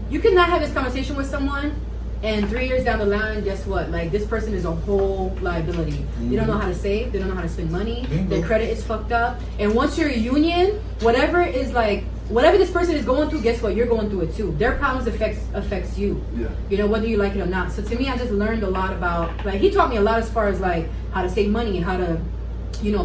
you cannot have this conversation with someone and 3 years down the line, guess what? Like this person is a whole liability. They don't know how to save. They don't know how to spend money. Their credit is fucked up. And once you're a union, whatever this person is going through, guess what? You're going through it too. Their problems affects you. Yeah. Whether you like it or not. So to me, I just learned a lot about like he taught me a lot as far as like how to save money and how to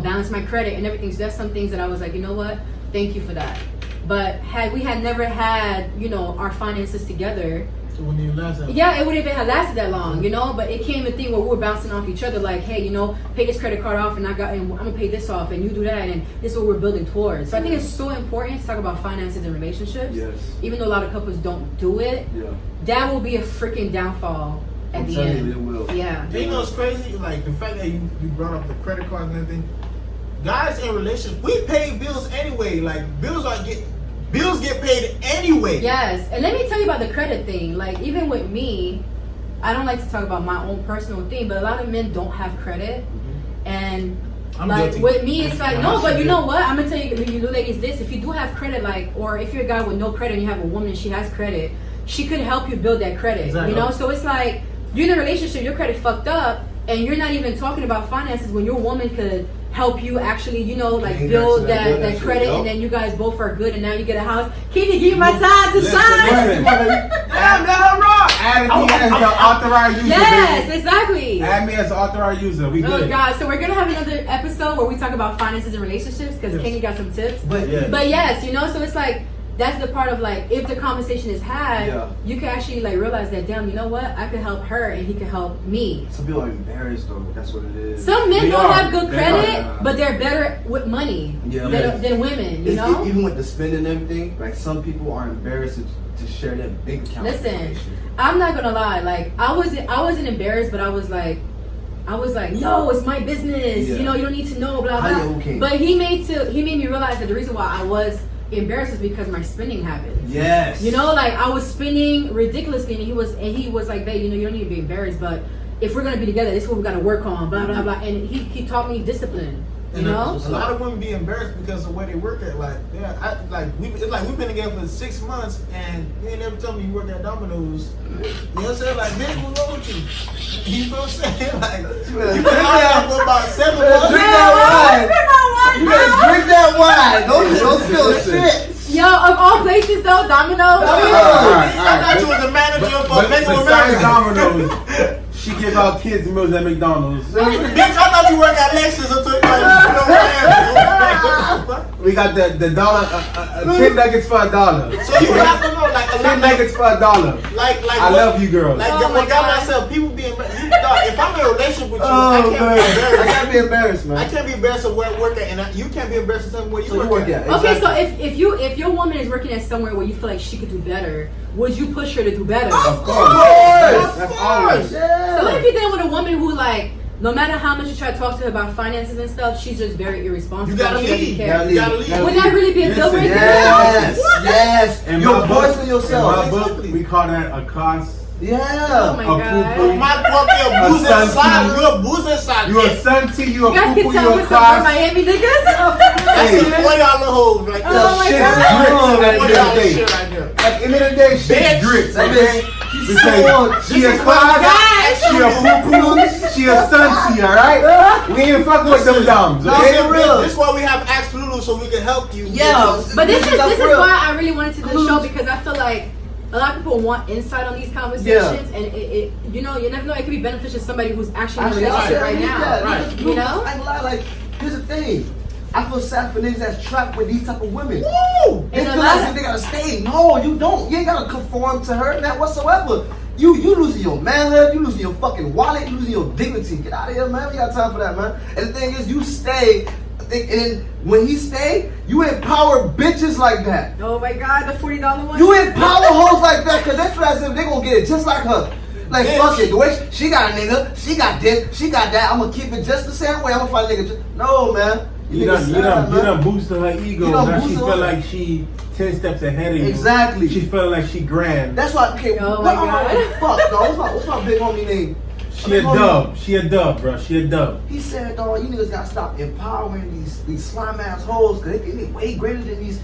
balance my credit and everything. So that's some things that I was like, you know what? Thank you for that. But had we never had our finances together. So when you last time. Yeah, it wouldn't even have lasted that long, But it came a thing where we were bouncing off each other, like, hey, pay this credit card off, and I'm gonna pay this off, and you do that, and this is what we're building towards. So I think it's so important to talk about finances and relationships. Yes. Even though a lot of couples don't do it, that will be a freaking downfall at the end. It will. Yeah. And it's crazy, like the fact that you brought up the credit cards and everything. Guys in relationships, we pay bills anyway. Like bills get paid anyway. Yes, and let me tell you about the credit thing. Like even with me, I don't like to talk about my own personal thing, but a lot of men don't have credit, and I'm like guilty. with me, it's like I'm no, but you guilty. know what? I'm gonna tell you ladies this: if you do have credit, like, or if you're a guy with no credit and you have a woman and she has credit, she could help you build that credit. Exactly. So it's like you're in a relationship, your credit fucked up, and you're not even talking about finances when your woman could help you actually, like build that credit, and then you guys both are good, and now you get a house. Can you give me my time to shine? Damn, that wrong. Add me as the authorized user. Yes, baby. exactly. Add me as the authorized user. We Oh good. God! So we're gonna have another episode where we talk about finances and relationships because Kenny got some tips. But But yes, so it's like that's the part of like if the conversation is had, you can actually like realize that damn, you know what? I could help her and he could help me. some people are embarrassed though. That's what it is. Some men They don't are. have good They credit, are. but they're better with money than women. Even with the spending and everything, like some people are embarrassed to share their bank account. Listen, information. I'm not gonna lie. Like I wasn't embarrassed, but I was like, no, it's my business. Yeah. You don't need to know. Blah How blah. you okay? But he made me realize that the reason why I was embarrassed is because of my spending habits. Yes. Like I was spending ridiculously, and he was like, babe, you don't need to be embarrassed, but if we're gonna be together, this is what we gotta work on. Blah blah blah. And he taught me discipline. A lot of women be embarrassed because of where they work at. Like, we've been together for 6 months, and you ain't never told me you work at Domino's. You know what I'm saying? Like, bitch, what's wrong with you? You know what I'm saying? Like, you been out there for about 7 months. You better drink that wine. Don't spill shit. Yo, of all places though, Domino's. I thought you was a manager for Bank of besides America. Domino's, she give out kids meals at McDonald's. Bitch, I thought you worked at Lexus until you know what I'm saying? We got the dollar, 10 nuggets for $1. So you have to know, like, 10 nuggets for $1. like I love you, girls. Like, Oh my I got God. myself, people being, if I'm in a relationship with you, Oh, I can't man. be I embarrassed. can't be embarrassed, man. I can't be embarrassed of where I work at, and you can't be embarrassed of where you So you work work at. at. Okay, Exactly. so if your woman is working at somewhere where you feel like she could do better, would you push her to do better? Of course. course. That's always. Yeah. So what if you're dealing with a woman who, like, no matter how much you try to talk to her about finances and stuff, she's just very irresponsible. You gotta She doesn't leave. care. You gotta leave. Would that really be a deal Listen, breaker? Yes, yes. In Your my voice book- for yourself. In my book, Exactly. we call that a cost. Oh Yeah. my A God. poo-poo. My book, you're boozing son inside. to- You're boozing inside. You a son to you, a You guys can poo-poo, tell you a what's up cost. for Miami niggas. That's Hey. some $40 hoes right there. Oh my Shit's God. grits at the end of the $40 day. shit right there. At the end of the day, Bitch. shit's grits. That Okay? bitch, she's Because so- she a This is what I cost, got. she a poo-poo, she a son to you, alright? We ain't fucking with them dumbs, No, okay? for real. This is why we have Ask Lulu so we can help you. Yeah. But this is That's this is real. why I really wanted to do the show, because I feel like a lot of people want insight on these conversations, and it you know, you never know, it could be beneficial to somebody who's actually in a relationship right now. Right. You know? I ain't lie, like, here's the thing. I feel sad for niggas that's trapped with these type of women. Woo! They And feel a like lot of- they gotta stay. No, you don't. You ain't gotta conform to her, man, whatsoever. You losing your manhood, you losing your fucking wallet, you losing your dignity. Get out of here, man. We got time for that, man. And the thing is, you stay, and then when he stay, you empower bitches like that. Oh my God, the $40 one. You empower hoes like that, cause they feel as if they gonna get it just like her. Like, Bitch. fuck it, the way she got a nigga, she got this, she got that, I'm gonna keep it just the same way. I'm gonna find a nigga. No, man. You niggas sad, done man. boosted her ego. You done Now she boosted feel her. like she 10 steps ahead of you. Exactly. She feel like she grand. That's why, okay, Oh my what, God. fuck, dog. What's my big homie name? She a dub. She a dub, bro. She a dub. He said, dog, you niggas gotta stop empowering these slime ass hoes, cause they way greater than these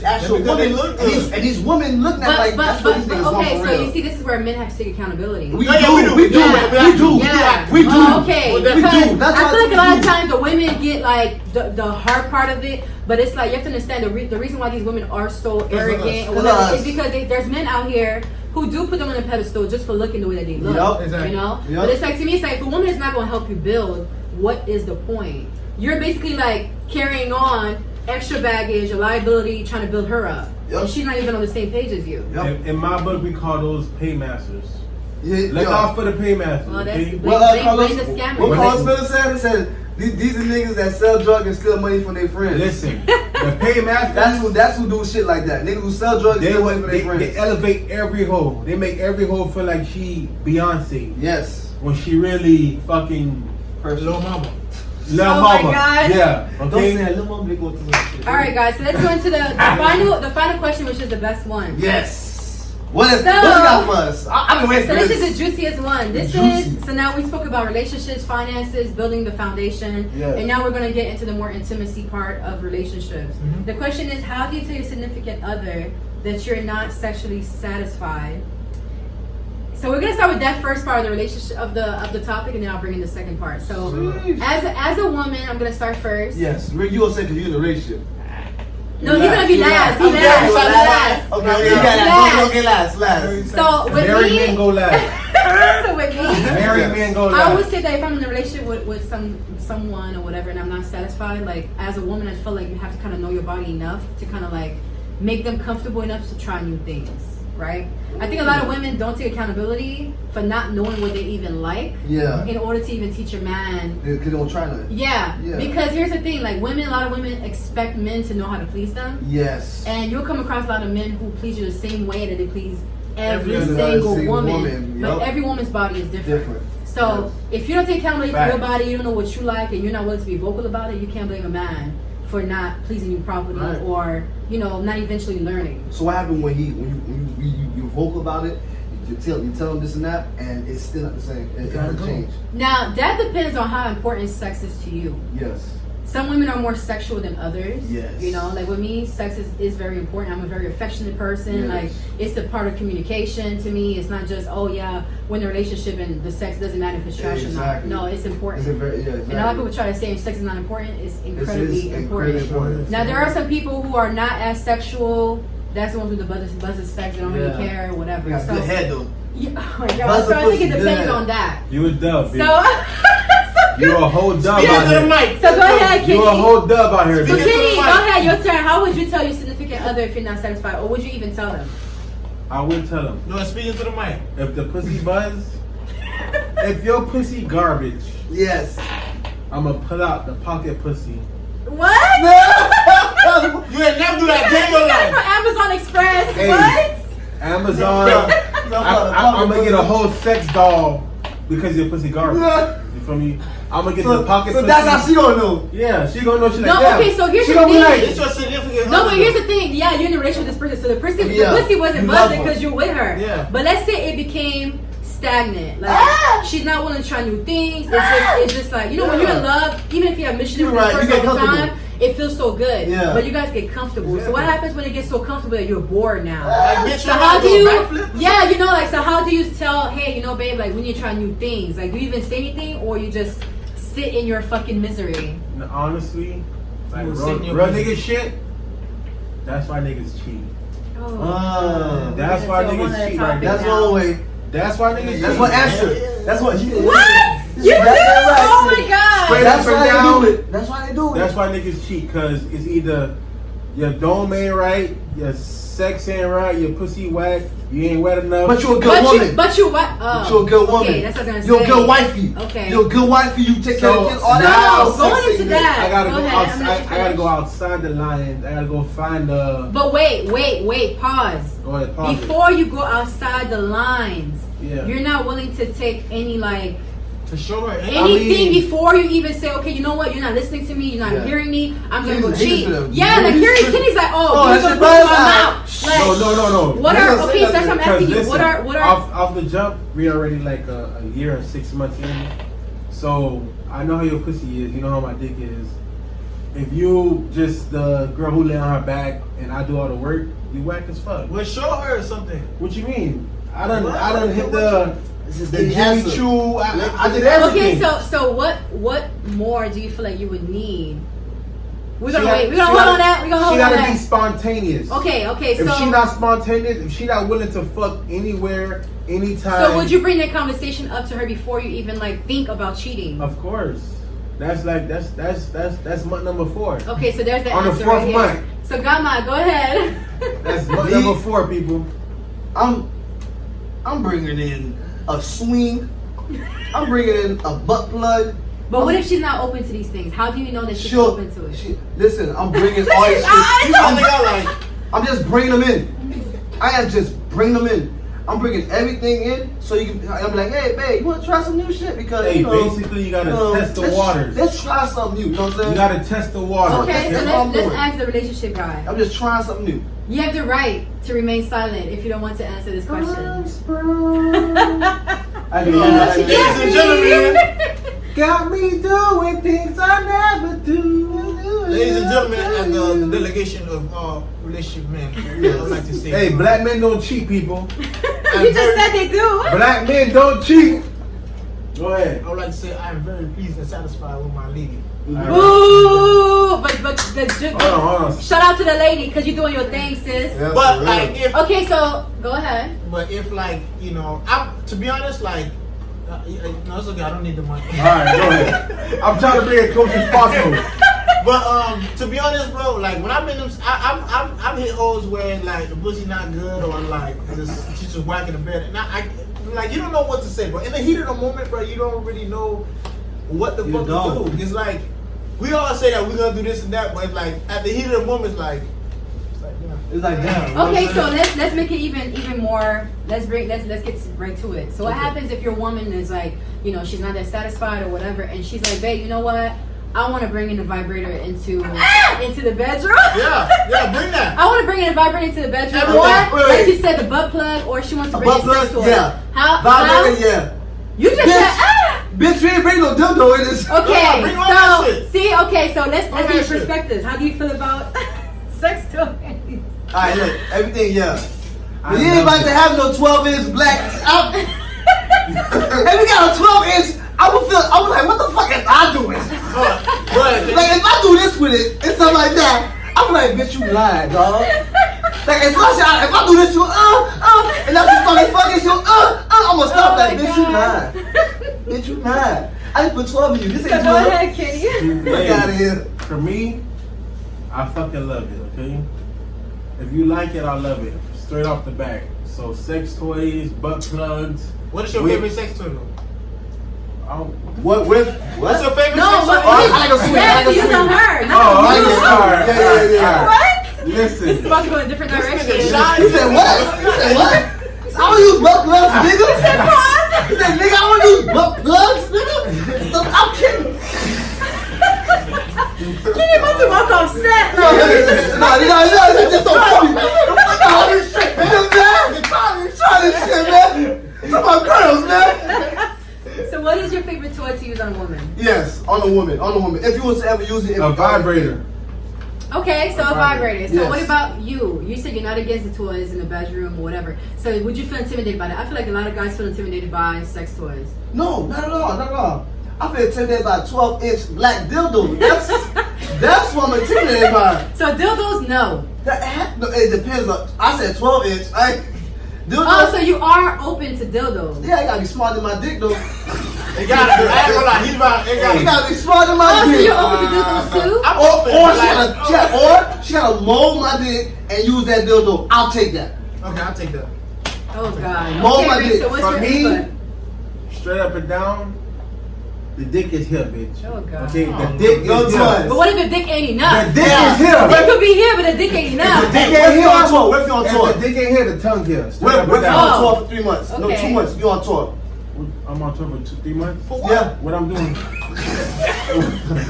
actual because they women. look And good. these women looking at like that's what these niggas want okay, for so real. you see, this is where men have to take accountability. We Yeah, do, we do. Yeah. we do. Yeah. We do. Oh, okay. Well, we Because do. That's I why feel like we a lot of do. times the women get like the hard part of it, but it's like you have to understand the reason why these women are so arrogant or whatever us. is because there's men out here who do put them on a pedestal just for looking the way that they look. Yup. Exactly. You know? Yup. But it's like, to me, it's like, if a woman is not going to help you build, what is the point? You're basically like carrying on extra baggage, a liability, trying to build her up. Yup. And she's not even on the same page as you. Yup. In my book, we call those paymasters. Yeah, Look yo. out for the paymasters. Well, that's okay? Carlos, blame the scammers. what When Carlos they- Miller said, he said, these are niggas that sell drugs and steal money from their friends. Listen, the paymasters. That's who do shit like that. Niggas who sell drugs and They, steal money from their friends. they elevate every hoe. They make every hoe feel like she Beyonce Yes. when she really fucking Little mama. Lil Oh my Mama. God. Yeah. Don't Okay. say that. Little mama, they go through that shit. All right, guys. So let's go into the final question, which is the best one. Yes. What you So- got for us? I've been waiting So for this this. is the juiciest one. This Juicy. is, so now we spoke about relationships, finances, building the foundation, Yeah. and now we're going to get into the more intimacy part of relationships. Mhm. The question is, how do you tell your significant other that you're not sexually satisfied? So we're going to start with that first part of the relationship of the topic, and then I'll bring in the second part. So Sheesh. as a woman, I'm going to start first. Yes, you gonna say because you're in a relationship. No, he's going to be last. He Okay, last. okay, He last. Okay, you Yeah. got Last. that. Okay, last. So with Married me, men go last. so with me, Married men go I would last. say that if I'm in a relationship with someone or whatever, and I'm not satisfied, like as a woman, I feel like you have to kind of know your body enough to kind of like make them comfortable enough to try new things, right? I think a lot of women don't take accountability for not knowing what they even like Yeah. in order to even teach a man. They don't try nothing. Yeah, Yeah. because here's the thing: like a lot of women expect men to know how to please them, Yes. and you'll come across a lot of men who please you the same way that they please every Every single single woman. woman, But yup. every woman's body is different. Different. So if you don't take accountability for your Facts. body, you don't know what you like, and you're not willing to be vocal about it, you can't blame a man for not pleasing you properly, Right. or not eventually learning. So what happened when you're vocal about it? You tell him this and that, and it's still not the same. It gotta hasn't go. changed. Now that depends on how important sex is to you. Yes. Some women are more sexual than others. Yes. Like with me, sex is very important. I'm a very affectionate person. Yes. Like it's a part of communication to me. It's not just, oh yeah, when the relationship and the sex doesn't matter if it's trash Exactly. or not. No, it's important. It's a very exactly. And a lot of people try to say sex is not important. It's This incredibly is important. incredibly important. Now there are some people who are not as sexual. That's the ones with the buzzer sex. They don't really Yeah. care or whatever. You got So, good head though. yeah, oh my god. Buzzer So I think it pussy, depends good. on that. You a dub, So, bitch. You a whole dub Speak out into the here. mic. so go ahead, Kenny. You a whole dub out here, So Speak bitch. into the Kenny, go mic. ahead. Kenny, your turn. How would you tell your significant other if you're not satisfied, or would you even tell them? I would tell them. No, speaking to the mic. If the pussy buzz, if your pussy garbage, Yes. I'ma pull out the pocket pussy. What? You ain't never do that day in your life. For Amazon Express. Hey. What? Amazon, I'm gonna get a whole sex doll because your pussy garbage. You feel me? I'm gonna get the pocket So pussy. that's how she gonna know. Yeah, she gonna know she like No, that. okay, so here's she the gonna be thing. like, It's your significant No, other. but here's the thing. Yeah, you're in a relationship with this person, so the pussy, Yeah. the pussy wasn't You buzzing love her. because you're with her. Yeah. But let's say it became stagnant. Like she's not willing to try new things. It's just like, you know, when you're in love, even if you have mission You're with this right, you person get all the time, comfortable. it feels so good. Yeah. But you guys get comfortable. So what happens when it gets so comfortable that you're bored now? Like, bitch, So you how wanna do do a you? backflip? Yeah, you know, like so how do you tell? Hey, you know, babe, like we need to try new things. Like, do you even say anything, or you just sit in your fucking misery? honestly, like You real, sit in your real pussy. nigga shit. That's why niggas cheat. Oh. That's why niggas cheat right there. That's one way. That's why niggas cheat. That's what answer. That's what you. What? You do? That's right. Oh my god. Straight That's up and why down. they do it. That's why they do it. That's why niggas cheat, cause it's either your dome ain't right, your sex ain't right, your pussy whack, you ain't wet enough. But you're a good woman. But you what? Oh. But you're a good woman. Okay, that's what I was You're gonna a say. good wifey. Okay. You're a good wifey. You take care of So kids. All No, that. going sex into ain't that. I gotta Go go ahead, I'm outside. gonna let you I gotta go finish. outside the lines. I gotta go find the. But wait, pause. Go ahead, pause it. Before you go outside the lines, Yeah. you're not willing to take any like To show her. anything before you even say, okay, you know what, you're not listening to me, you're not Yeah. hearing me, I'm gonna go He's cheat. listening. Yeah, like Kenny's like, Oh, you're that's gonna your put my buzz. mouth. Like, No. What They are don't say okay? So that's what I'm nothing. asking you. Listen, What are off the jump? We already like a year and 6 months in, so I know how your pussy is. You know how my dick is. If you just the girl who lay on her back and I do all the work, you whack as fuck. Well, show her something. What you mean? I done hit What? the This is the the Jimmy answer. Choo. I did everything. okay? So what more do you feel like you would need? We're gonna She wait. got- We're gonna she hold gotta- on that. We're gonna hold She on gotta be that. spontaneous. Okay. If So she not spontaneous, if she not willing to fuck anywhere, anytime. so would you bring that conversation up to her before you even like think about cheating? Of course. That's month number 4. Okay, so there's the On the answer 4th right here. month. So Gamma, go ahead. That's month number 4, people. I'm bringing in a swing. I'm bringing in a butt plug. But what if she's not open to these things? How do you know that she's open to it? Listen, I'm bringing all this shit. I'm just bringing them in. I am just bringing them in. I'm bringing everything in so you can. I'm like, hey, babe, you want to try some new shit? Because Hey, you know, basically, you gotta test the waters. Let's try something new. You know what I'm saying? You gotta test the water. Okay, so That's all I'm let's doing. ask the relationship guy. I'm just trying something new. You have the right to remain silent if you don't want to answer this question. I do. Ladies and gentlemen. Got me doing things I never do. Ladies and gentlemen, and the delegation of relationship men, I would like to say, Hey, black men don't cheat, people. You just said they do. Black men don't cheat. Go ahead. I would like to say I am very pleased and satisfied with my lady. Ooh, but Hold on. shout out to the lady because you're doing your thing, sis. Yeah, But for like, real. if Okay, so go ahead. but if like to be honest, like, no, it's okay. I don't need the money. All right, go ahead. I'm trying to bring it close as possible. But to be honest, bro, like when I've been, I've hit holes where like the pussy not good or like she's just whacking the bed, and I like you don't know what to say, bro. In the heat of the moment, bro, you don't really know what the fuck to do. It's like we all say that we're gonna do this and that, but it's like at the heat of the moment, it's like yeah. It's like, damn. Okay, so let's make it even more. Let's get right to it. So what happens if your woman is like, you know, she's not that satisfied or whatever, and she's like, babe, you know what? I want to bring in the vibrator into the bedroom. Yeah, bring that. I want to bring in a vibrator into the bedroom, Everything. or Wait. like you said, the butt plug, or she wants to bring butt in sex plug, toy. yeah. How? Vibrator, yeah. You just Bitch. said Bitch, we ain't bring no dildo in this. Okay, bring all that shit. see, okay, so let's All get that your shit. perspectives. How do you feel about sex toys? Alright, look, everything, yeah. I But you ain't love about it. to have no 12-inch black. If we got a 12-inch, I would like, what the fuck am I doing? But Like, if I do this with it and stuff like that, I'm like, bitch, you lying, dog. Like, especially if I do this, you, and that's just started fucking, you, I'm gonna stop Oh that, my bitch, you God. lying. Bitch, you lying. I just put 12 in you. This So ain't go 12. ahead, Kenny. Fuck out of here. For me, I fucking love it, okay? If you like it, I love it. Straight off the back. So sex toys, butt plugs. What is your favorite sex toy though? What's What's your favorite No, sex toy? what? I like a sweet. Yeah, I like a use sweet. on her. Oh, Not I you. can start. Yeah. What? Listen. This is about to go in a different direction. nigga shy. You said what? You said what? I don't use butt plugs, nigga. You said pause. You said, nigga, I don't use butt plugs, nigga. I'm kidding. Kenny about to walk off set. No, just don't fuck me. Don't fuck all this shit, man. Try this shit, man. It's about girls, man. So what is your favorite toy to use on a woman? Yes, on a woman. If you was to ever use it, A vibrator. Okay, so a vibrator. So Yes. what about you? You said you're not against the toys in the bedroom or whatever. So would you feel intimidated by that? I feel like a lot of guys feel intimidated by sex toys. No, not at all. I feel intimidated by a 12-inch black dildo. That's what I'm intimidated by. So dildos, no. No, it depends on. I said 12-inch. Dildo. Oh, so you are open to dildos. Yeah, I gotta be smarter than my dick though. It gotta be. I ain't gonna lie. He's about. It You gotta gotta be smarter than my Oh, so dick. you're open to dildos too? I'm Or open. she gotta mold my dick and use that dildo. I'll take that. Okay, I'll take that. Oh God. Mold my Okay, Rick, dick. so what's For your me, input? Straight up and down, the dick is here, bitch. Oh God. Okay, the dick No is toys. here. But what if the dick ain't enough? The dick Yeah. is here. It could be here, but the dick ain't enough. Dick ain't here on tour. What if you on tour? If the dick ain't here, the tongue here. Straight What up if and you down. on tour for 3 months? No, Okay. 2 months. You on tour. I'm on tour for 3 months. For what? Yeah. What I'm doing?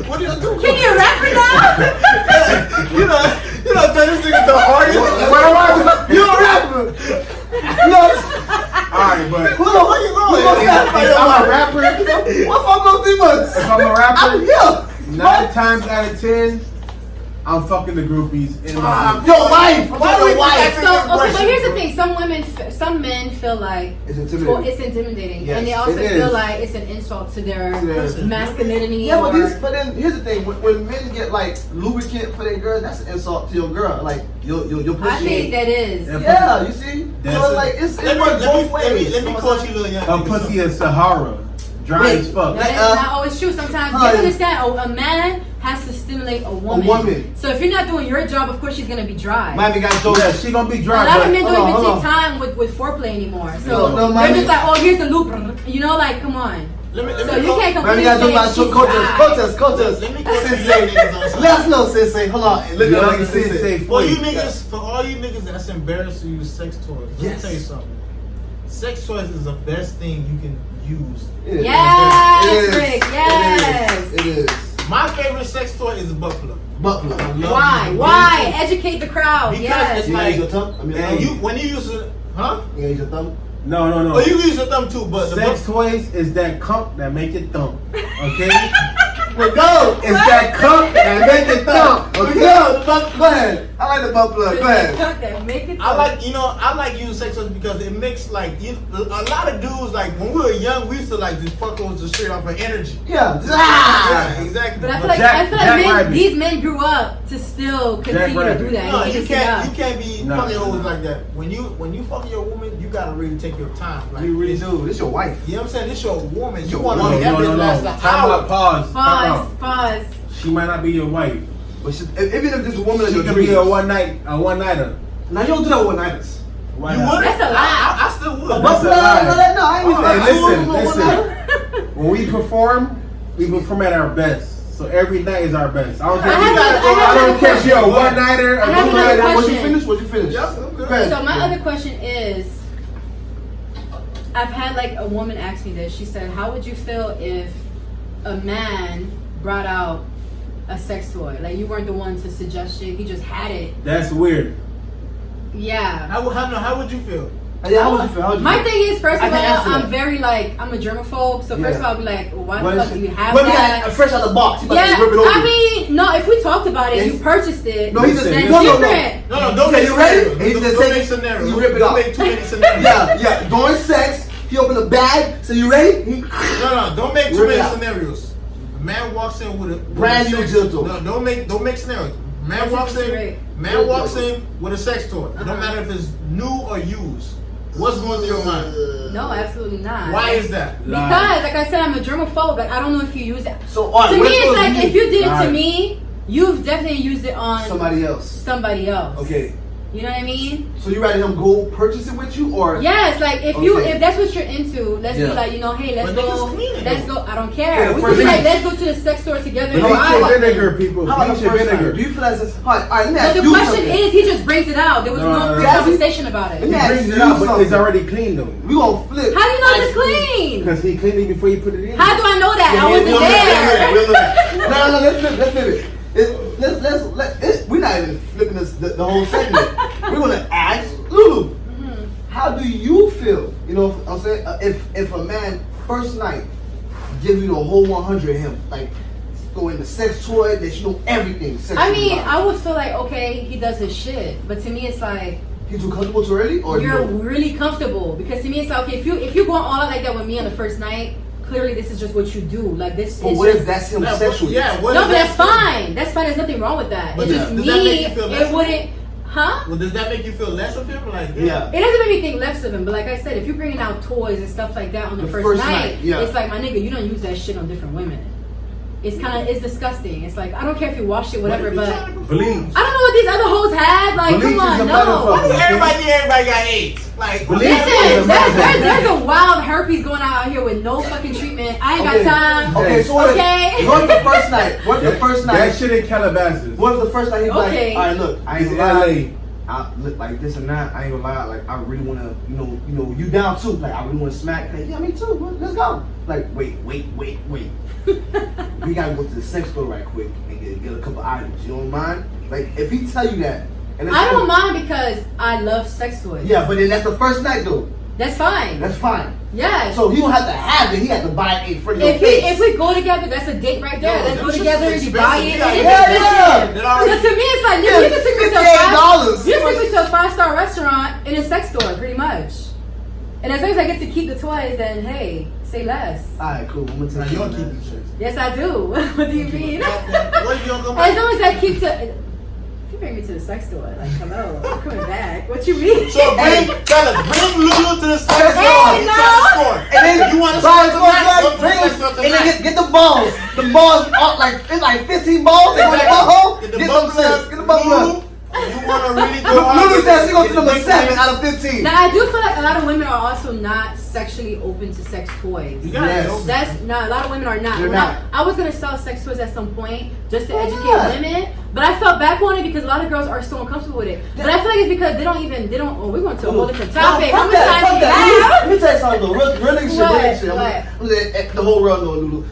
What do you do? Can you rap it now? You know, turn this nigga to an artist. You a rapper. You know, Alright, but who the fuck you going? if I'm a rapper, What fuck on 3 months? if I'm a I'm rapper, here. 9 times out of 10, I'm fucking the groupies in my group. Your wife. Why Your would you wife. ask So, okay, but here's the thing. Some men feel like It's intimidating. it's intimidating, Yes, and they also it feel is. like it's an insult to their Yeah. masculinity. Yeah, or, but then here's the thing: when men get like lubricant for their girl, that's an insult to your girl. Like your pussy. I think that is. Yeah, you see. That's So it. like it Let works both ways. me coach you, little young. Her pussy is Sahara. Dry as fuck. That is not always true. Sometimes you Huh. understand a man has to stimulate a woman. woman. So if you're not doing your job, of course she's gonna be dry. Miami got jokes. Yeah, she gonna be A dry, lot of but men don't hold even on. take time with foreplay anymore. So No, they're Miami- just like, oh, here's the loop. You know, like, come on. Let me So go- you can't Miami completely got jokes say about she's show dry. coaches. Let me go to Sensei. niggas on something. Let us know, Sensei. Hold on. Look you at know, like say Sensei. For for you you. niggas, for all you niggas that's embarrassed to use sex toys, let me Yes. tell you something. Sex toys is the best thing you can use. It is. Yes, It is. Rick, yes. It is. My favorite sex toy is a butt plug. Butt plug. I love Why? it. Why? Educate the crowd. Because Yes. it's You gotta use your like, tongue? I mean, and you when you use it, huh? You gotta use your thumb? No. Oh, you use your thumb too, but the Sex butt, toys is that cum that make it thump. Okay? But go! It's that cum that make it thump. But Okay? go! The butt, go ahead. I like the butt plug. Go ahead. Make it I like using sex toys because it makes like a lot of dudes like when we were young we used to like just fuck those just straight off of energy. Yeah. Yeah, exactly. But I feel But like Jack men, Rabbit. these men grew up to still continue to Rabbit. do that. no, It you is can't enough. be No. fucking hoes like that. When you fucking your woman, you gotta really take your time. Like You really it's- do. This your wife. You know what I'm saying? This your woman. You your want to woman. make that bitch No. last an Time hour. out, pause. Time Pause. out. Pause. She might not be your wife. But even if this is a woman of She your could be dreams. a one-nighter. Now you don't do that with nights. Why You not? would? That's a lie. I still would. But That's a no, lie. no, I ain't Hey, even listen. When we perform at our best. So every night is our best. I don't care. I if you have got- a- I don't care if you're a one-nighter, a I have another two-nighter. question. Was you finished? Yep, I'm good. Go ahead. So my other question is, I've had like a woman ask me this. She said, "How would you feel if a man brought out a sex toy? Like you weren't the one to suggest it; he just had it." That's weird. Yeah. How would you feel? Yeah, how would you feel? How would you My feel? thing is, first I of can all, answer that. I'm very like I'm a germaphobe. So first Yeah. of all, I'll be like, well, why What the is fuck do it? you have What if you that? got fresh out the box? You about Yeah, to rip it open. I mean, no. If we talked about it, and you Yes. purchased it. No, he just then no, it's no, no. different. No, don't You make say you ready? scenarios. He just Don't take make it, scenarios. you rip it Don't out. make too many scenarios. Yeah. During sex, he opened the bag. So you ready? He, No, don't make too Rip it many out. scenarios. A man walks in with a Brand new sex- dildo. No, don't make scenarios. Man That's walks in. right. Man walks in with a sex toy. It Uh-huh. don't matter if it's new or used. What's going through your mind? No, absolutely not. Why is that? Because, like I said, I'm a germaphobe. Like I don't know if you use it. So all right, To me, what if it it's was like you? if you did it to Right. me, You've definitely used it on somebody else. Somebody else. Okay. You know what I mean? So you rather him go purchase it with you, or yes, like if that's what you're into, let's be like, you know, hey, let's go. I don't care. We can be like, let's go to the sex store together. Bleach your vinegar, people. Bleach your vinegar. Do you feel as if, all right, let me but ask the you question something. is, he just brings it out. There was no conversation about it. Let me He ask brings you it out, but something. it's already clean though. We gonna flip. How do you know it's clean? Because he cleaned it before you put it in. How do I know that? I wasn't there. No, let's flip it. We're not even flipping the whole segment. We're gonna ask Lulu. How do you feel? You know what I'm saying? If a man first night gives you the whole 100 of him, like go into sex toy, that you know everything. I mean, I would feel like, okay, he does his shit, but to me it's like, you too comfortable too early, or you're really comfortable, because to me it's like, okay, if you're going all out like that with me on the first night, clearly this is just what you do. Like this. But is what just, if that's him sexually? Yeah. No, but that's fine. That's fine. There's nothing wrong with that. But It's just does that make me. you feel less It wouldn't. Huh? Well, does that make you feel less of him? Like, Yeah. It doesn't make me think less of him, but like I said, if you're bringing out toys and stuff like that on the first night, yeah. it's like, my nigga, you don't use that shit on different women. It's it's disgusting. It's like, I don't care if you wash it, whatever, but I don't Bleach. know what these other hoes had. Like, Bleach come is on, a no. motherfucker. everybody got AIDS. Like, Listen, there's a wild herpes going out here with no fucking treatment. I ain't got time. Okay, so what if the first night? What if the first night? That shit in Calabasas. What if the first night he's Okay. like, all right, look, I ain't It's gonna lie. LA. I look like this and that. I ain't gonna lie. Like, I really wanna, you know, you down too. Like, I really wanna smack. Like, yeah, me too. Let's go. Like, wait. We gotta go to the sex store right quick and get a couple items. You don't mind? Like, if he tell you that, and I don't mind because I love sex toys. Yeah, but then that's the first night though. That's fine. That's fine. Yes. So he don't have to have it. He had to buy it in front of your If face. we go together, that's a date right there. Yo, Let's them go shit's together and you buy it. expensive. It is Yeah. expensive. So to me, it's like, nigga, you can take me to $58. you can take me to a 5-star restaurant in a sex store, pretty much. And as long as I get to keep the toys, then hey, say less. Alright, cool. I'm gonna tell Now, you. you don't man. keep the chicks. Yes, I do. What do you mean? What if you don't come As back? long as I keep to. If you bring me to the sex store, like, hello, I'm coming back. What you mean? So bring Lulu to the sex Hey, store. no. And then You want to buy spend it, tonight? Go to the bring sex it, store and then tonight. get the balls. The balls are like it's like 15 balls. They want the butthole. Get the Get bubble them sis. Get the bubble up. You want to really go hard? Lulu says she goes to number Get the 7 big out of 15. Now I do feel like a lot of women are also not sexually open to sex toys. You gotta Yes. know. That's not a lot of women are not. They're When not. I was gonna sell sex toys at some point just to Why educate not? women, but I felt back on it because a lot of girls are so uncomfortable with it. But I feel like it's because they don't. Oh, we're going to a whole different topic. Fuck I'm that, fuck excited. that. Let me tell you something though. Real nigga shit, real What? nigga shit. What? I'm gonna let the whole world know, Lulu.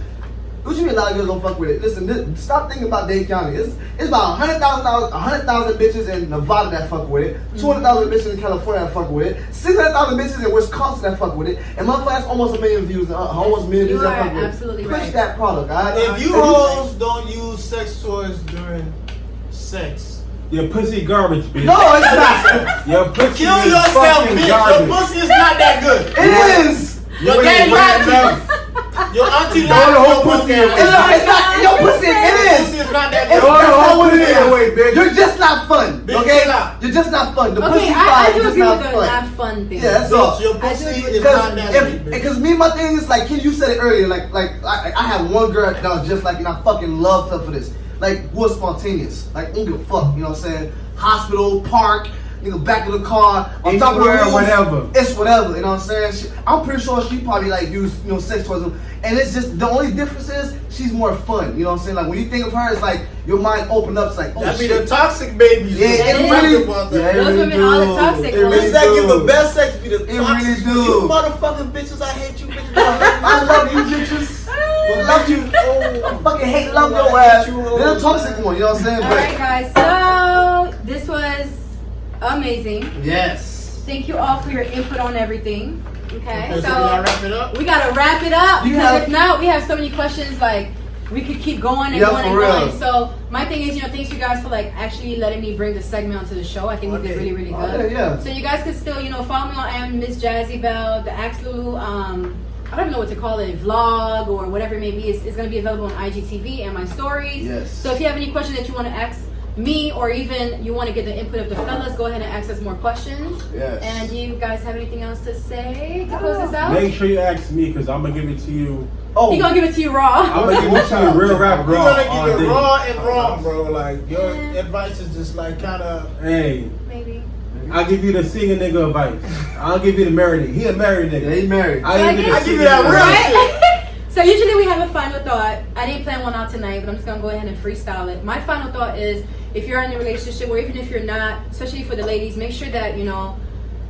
What you mean a lot of girls don't fuck with it? Listen, stop thinking about Dade County. It's about 100,000 bitches in Nevada that fuck with it, 200,000 bitches in California that fuck with it, 600,000 bitches in Wisconsin that fuck with it, and motherfucker, that's almost a million views, almost a million views You that are fuck with it. absolutely Push right. that product, alright? If you hoes don't use sex toys during sex, Your pussy garbage, bitch. No, it's not. Your pussy kill is yourself, fucking bitch. garbage. Your pussy is not that good. It is. Your daddy lied to you. Your auntie Throw lied the to whole your pussy pussy. away. It's not. Your pussy, it Your is. pussy is not that It's good. Throw the whole what it pussy is. away, bitch. You're just not fun, Bitch, okay? chill out. You're just not fun. The Okay, pussy I fine, do you're just agree not with the fun. not fun thing. Yeah, that's all. Bitch, your I pussy do is not that good. Because me, my thing is like, Ken, you said it earlier. Like I had one girl that was just like, and I fucking loved her for this. Like, was spontaneous. Like, don't give a fuck. You know what I'm saying? Hospital, park, nigga, back of the car, on top of the Anywhere, roof. whatever. It's whatever. You know what I'm saying? I'm pretty sure she probably like use sex toys, and it's just the only difference is she's more fun. You know what I'm saying? Like when you think of her, it's like your mind open up. It's like, oh That be shit. the toxic babies. Yeah, it You really- talk about that. Yeah, it Those really women are the do. toxic It ones. really Bitches that give do. the best sex be the It toxic. really do. You motherfucking bitches, I hate you bitches. I love you, bitches. I love you. I fucking hate love your ass. They're the toxic one. You know what I'm saying? All right, guys. So this was amazing. Yes. Thank you all for your input on everything. Okay, So we so gotta wrap it up. we gotta wrap it up You because have- if not, we have so many questions. Like we could keep going and Yeah, going and for real. going. So my thing is, thanks you guys for like actually letting me bring the segment onto the show. I think we did really, really good. Okay, yeah. So you guys can still, follow me on Miss Jazzy Belle, the Axe Lulu. I don't even know what to call it, vlog or whatever it may be. It's going to be available on IGTV and my stories. Yes. So if you have any questions that you want to ask me, or even you want to get the input of the fellas, go ahead and ask us more questions. Yes. And do you guys have anything else to say to close this out? Make sure you ask me, because I'm going to give it to you. Oh, He gonna give it to you raw. I'm going to give it to you real rap We're raw. gonna give it raw and wrong, bro. Like your advice is just like kind of. Hey, Maybe. I'll give you the single nigga advice. I'll give you the married nigga. He a married nigga. yeah, he married. I'll give you the I give you single that nigga real advice. Right? So usually we have a final thought. I didn't plan one out tonight, but I'm just gonna go ahead and freestyle it. My final thought is, if you're in a relationship, or even if you're not, especially for the ladies, make sure that, you know,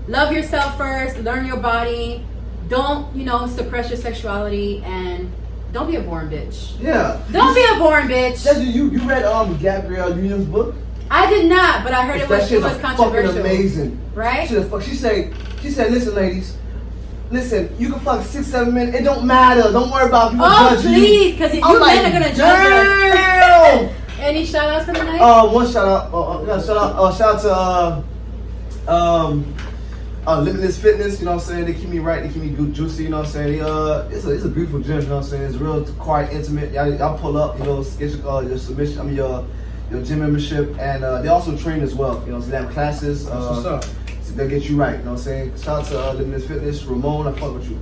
love yourself first, learn your body, don't, you know, suppress your sexuality, and don't be a boring bitch. Yeah. Don't be a boring bitch. Jazzy, you read Gabrielle Union's book? I did not, but I heard it was Fucking controversial. amazing. Right? She said, listen, ladies, listen, you can fuck 6-7 men. It don't matter. Don't worry about people judging you. Please, because you I'm men are gonna judge damn! us. Any shout outs for the night? One shout out. Shout out to Limitless Fitness. You know what I'm saying? They keep me right. They keep me good, juicy. You know what I'm saying? It's a beautiful gym. You know what I'm saying? It's real quiet, intimate. Y'all pull up. You know, get your submission. I mean your gym membership, and they also train as well. You know, so they have classes. What's up? So they'll get you right. You know what I'm saying? Shout out to Limitless Fitness. Ramon, I fuck with you.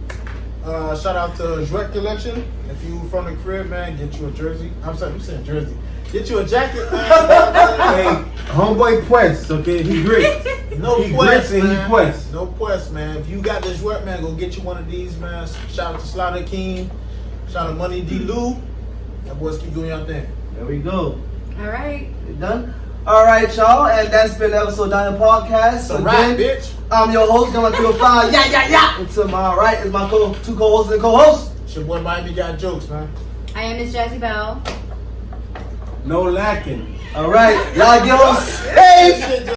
Shout out to Jouret Collection. If you from the crib, man, get you a jersey. I'm saying jersey. Get you a jacket, man. Hey, homeboy Quest, okay? He great. No He quest, grits and man. he quest. No quest, man. If you got this work, man, go get you one of these, man. Shout out to Slaughter King. Shout out to Money D. Lou. That boys keep doing your thing. There we go. All right. You done? All right, y'all, and that's been episode 9 of the podcast. It's a wrap, bitch. I'm your host, number 305. Yeah. And to my right is my two co-hosts and co-hosts. It's your boy Miami got jokes, man. I am Miss Jazzy Belle. No lacking. All right, y'all give us. Hey!